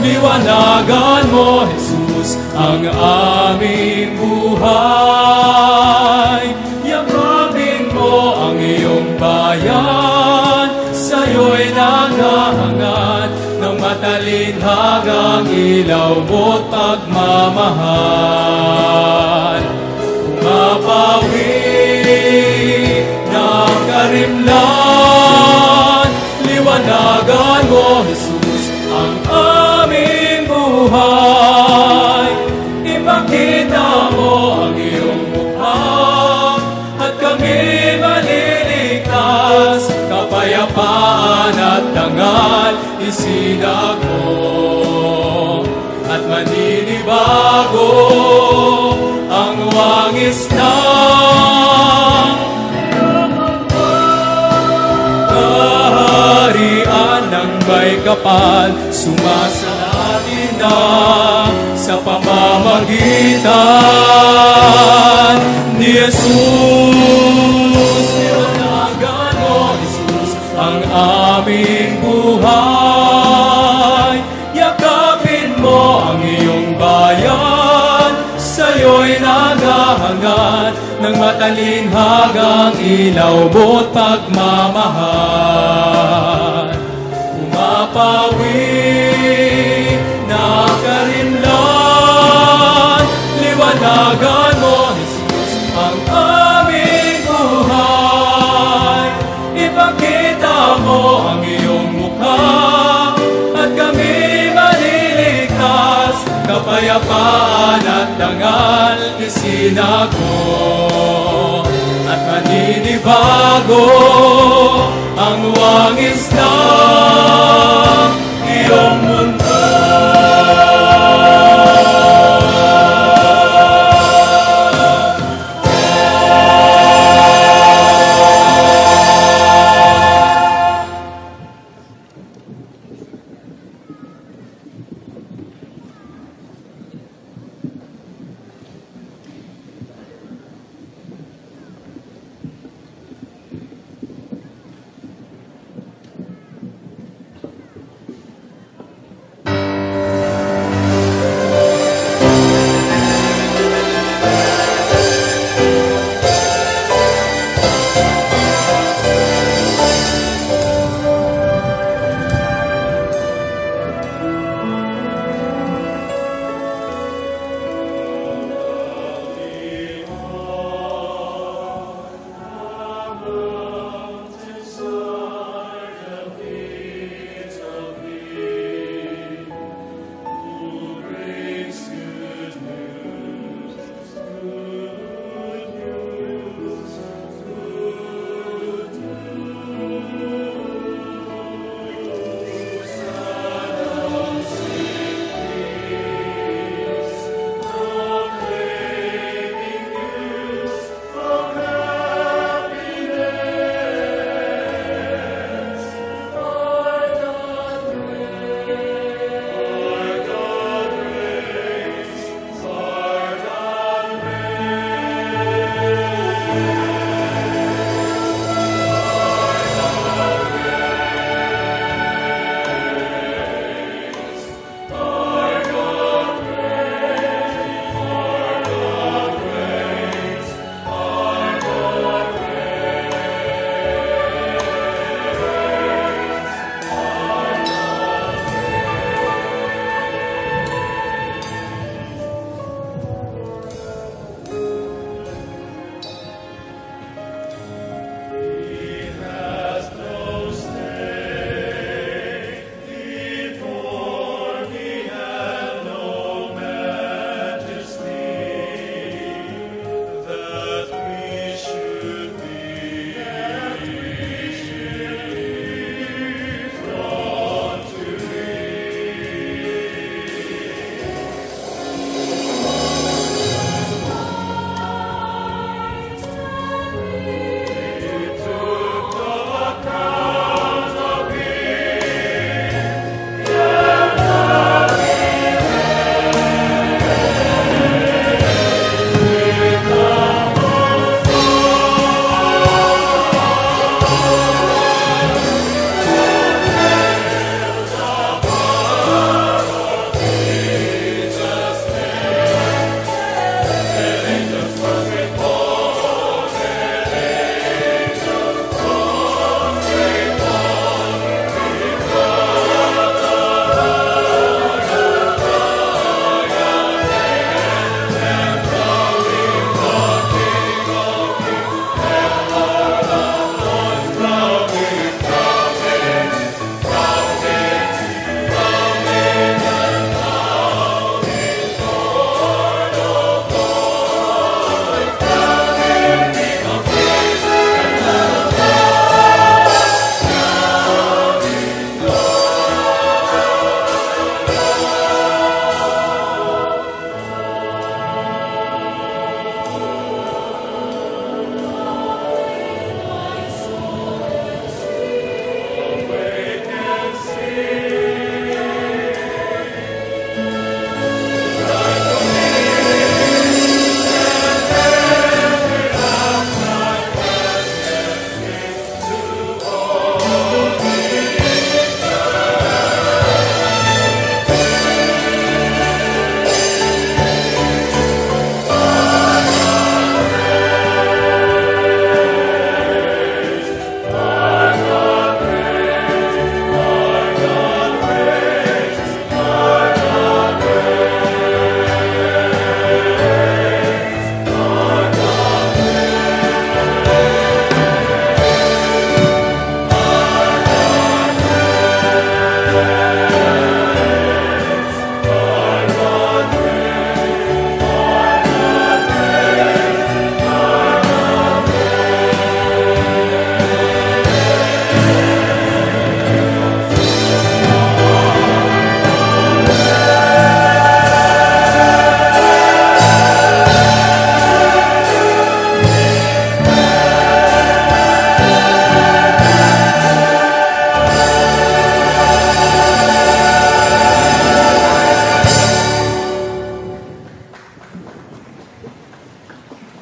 Liwanagan mo, Jesus, ang aming buhay. Yakapin mo ang iyong bayan, sa'yo'y naghahangad ng matalinhagang ilaw mo't pagmamahal. Pumapawi ng karimlan, liwanagan mo, Jesus, ang aming buhay. Ipakita mo ang iyong mukha at kami maliligtas. Kapayapaan at dangal isinag mo, bago ang wangis ng kaharian ng may kapal, sumasalangit na sa pamamagitan ni Jesus. Liwanagan mo, Jesus, ang aming buhay. Yakapin mo ang iyong bayan, sa'yo'y nagahangad ng matalinhagang ilaw mo't pagmamahal. Umapawi na karimlan, liwanagan mo, Jesus, ang aming buhay. Ipakita mo ang iyong mukha at kami maliligtas, kapayapaan at dangal isinako at maninibago ang wangis ng iyong mundo.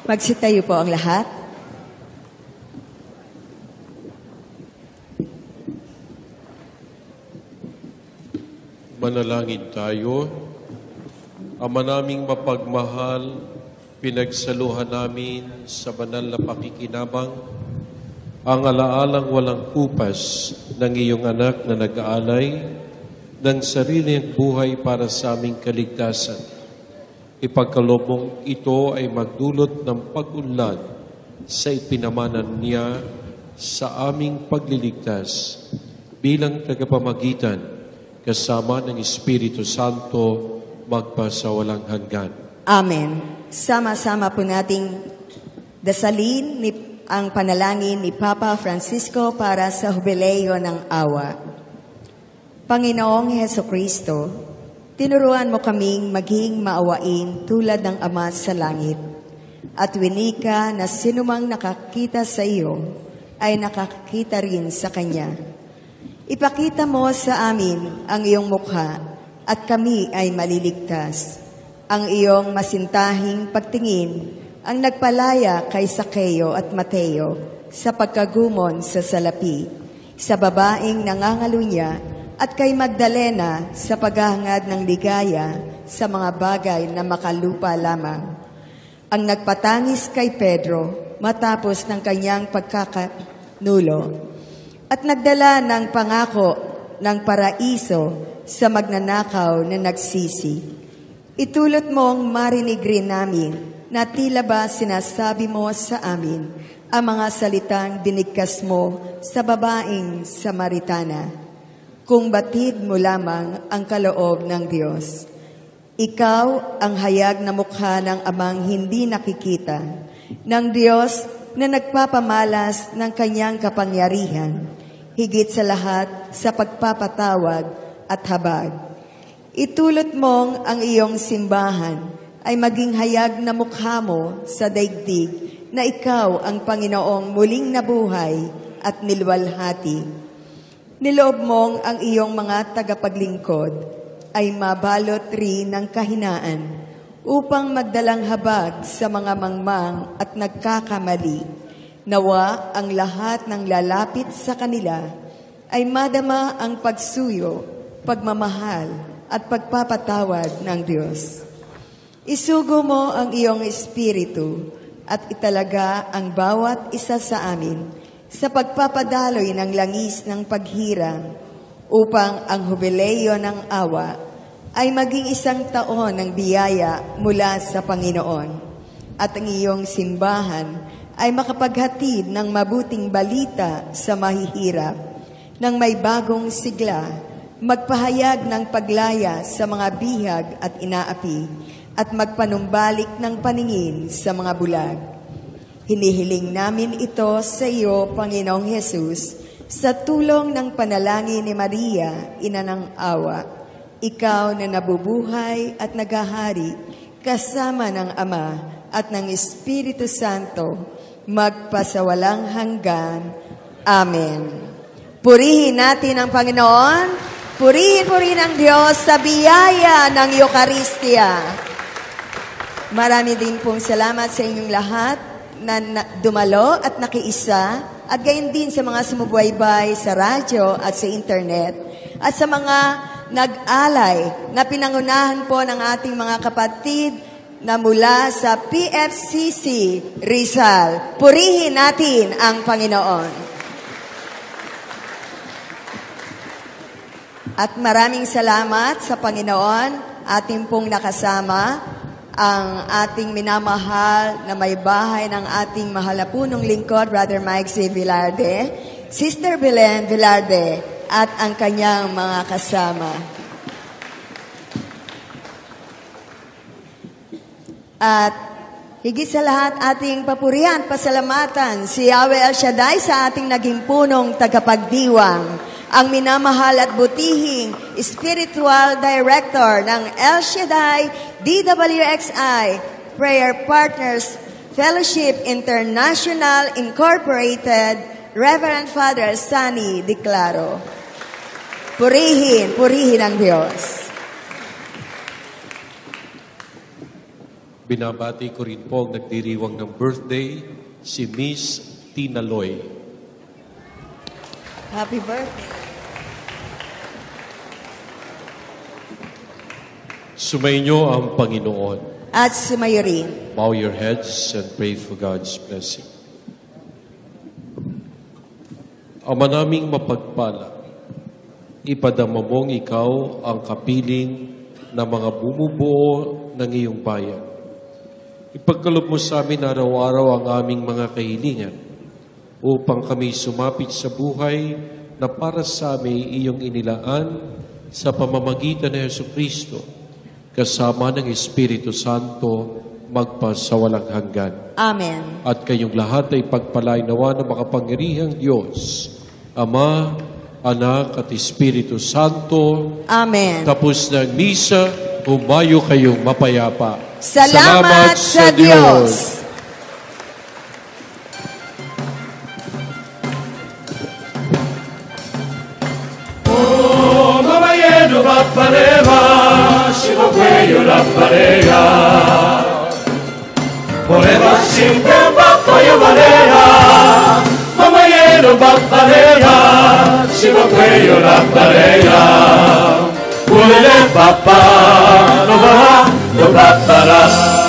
Magsitayo po ang lahat. Manalangin tayo. Ama naming mapagmahal, pinagsaluhan namin sa banal na pakikinabang ang alaalang walang kupas ng iyong anak na nag-aalay ng sariling buhay para sa aming kaligtasan. Ipagkaloob mong ito ay magdulot ng pag-unlad sa ipinamanan niya sa aming pagliligtas bilang tagapamagitan kasama ng Espiritu Santo magpasawalang hanggan. Amen. Sama-sama po nating dasalin ang panalangin ni Papa Francisco para sa Jubileo ng Awa. Panginoong Hesukristo, tinuruan mo kaming maging maawain tulad ng Ama sa langit. At winika na sinumang nakakita sa iyo ay nakakita rin sa Kanya. Ipakita mo sa amin ang iyong mukha at kami ay maliligtas. Ang iyong masintahing pagtingin ang nagpalaya kay Sakeo at Mateo sa pagkagumon sa salapi, sa babaeng nangangalunya at kay Magdalena sa paghahangad ng ligaya sa mga bagay na makalupa lamang. Ang nagpatangis kay Pedro matapos ng kanyang pagkakanulo at nagdala ng pangako ng paraiso sa magnanakaw na nagsisi. Itulot mong marinig rin namin na tila ba sinasabi mo sa amin ang mga salitang binigkas mo sa babaeng Samaritana. Kung batid mo lamang ang kaloob ng Diyos. Ikaw ang hayag na mukha ng amang hindi nakikita, ng Diyos na nagpapamalas ng kanyang kapangyarihan, higit sa lahat sa pagpapatawad at habag. Itulot mong ang iyong simbahan ay maging hayag na mukha mo sa daigdig na ikaw ang Panginoong muling nabuhay at nilwalhati. Niloob mong ang iyong mga tagapaglingkod ay mabalot rin ng kahinaan upang magdalang habag sa mga mangmang at nagkakamali. Nawa ang lahat ng lalapit sa kanila ay madama ang pagsuyo, pagmamahal at pagpapatawad ng Diyos. Isugo mo ang iyong espiritu at italaga ang bawat isa sa amin sa pagpapadaloy ng langis ng paghirang upang ang Jubileo ng Awa ay maging isang taon ng biyaya mula sa Panginoon at ang iyong simbahan ay makapaghatid ng mabuting balita sa mahihirap ng may bagong sigla, magpahayag ng paglaya sa mga bihag at inaapi, at magpanumbalik ng paningin sa mga bulag. Hinihiling namin ito sa iyo, Panginoong Hesus, sa tulong ng panalangin ni Maria, Ina ng Awa, ikaw na nabubuhay at naghahari kasama ng Ama at ng Espiritu Santo, magpasawalang hanggan. Amen. Purihin natin ang Panginoon. Purihin ang Diyos sa biyaya ng Eucharistia. Marami din pong salamat sa inyong lahat na dumalo at nakiisa, at gayon din sa mga sumubaybay sa radyo at sa internet, at sa mga nag-alay na pinangunahan po ng ating mga kapatid na mula sa PFCC Rizal. Purihin natin ang Panginoon. At maraming salamat sa Panginoon, ating pong nakasama ang ating minamahal na may bahay ng ating mahal na punong lingkod, Brother Mike C. Velarde, Sister Belen Velarde, at ang kanyang mga kasama. At higit sa lahat, ating papurihan, pasalamatan si Yahweh El Shaddai sa ating naging punong tagapagdiwang, ang minamahal at butihing spiritual director ng El Shaddai DWXI Prayer Partners Fellowship International Incorporated, Reverend Father Sunny Declaro. Purihin ang Diyos. Binabati ko rin po ang nagdiriwang ng birthday, si Miss Tina Loy. Happy birthday. Sumainyo ang Panginoon. At sumayo rin. Bow your heads and pray for God's blessing. Ama naming mapagpala, ipadama mong ikaw ang kapiling na mga bumubuo ng iyong bayan. Ipagkaloob mo sa amin araw-araw ang aming mga kahilingan upang kami sumapit sa buhay na para sa amin iyong inilaan sa pamamagitan ng Jesucristo kasama ng Espiritu Santo magpasawalang hanggan. Amen. At kayong lahat ay pagpalain nawa ng makapangyarihang Diyos, Ama, Anak at Espiritu Santo. Amen. Tapos ng misa, humayo kayong mapayapa. Salamat sa Diyos. Oh, mamayeno bappareva, shivagueyo la parea. Voleva sempre bappaio valera, mamayeno bappareva, shivagueyo la parea. Ulele bappa, no va, no bappara.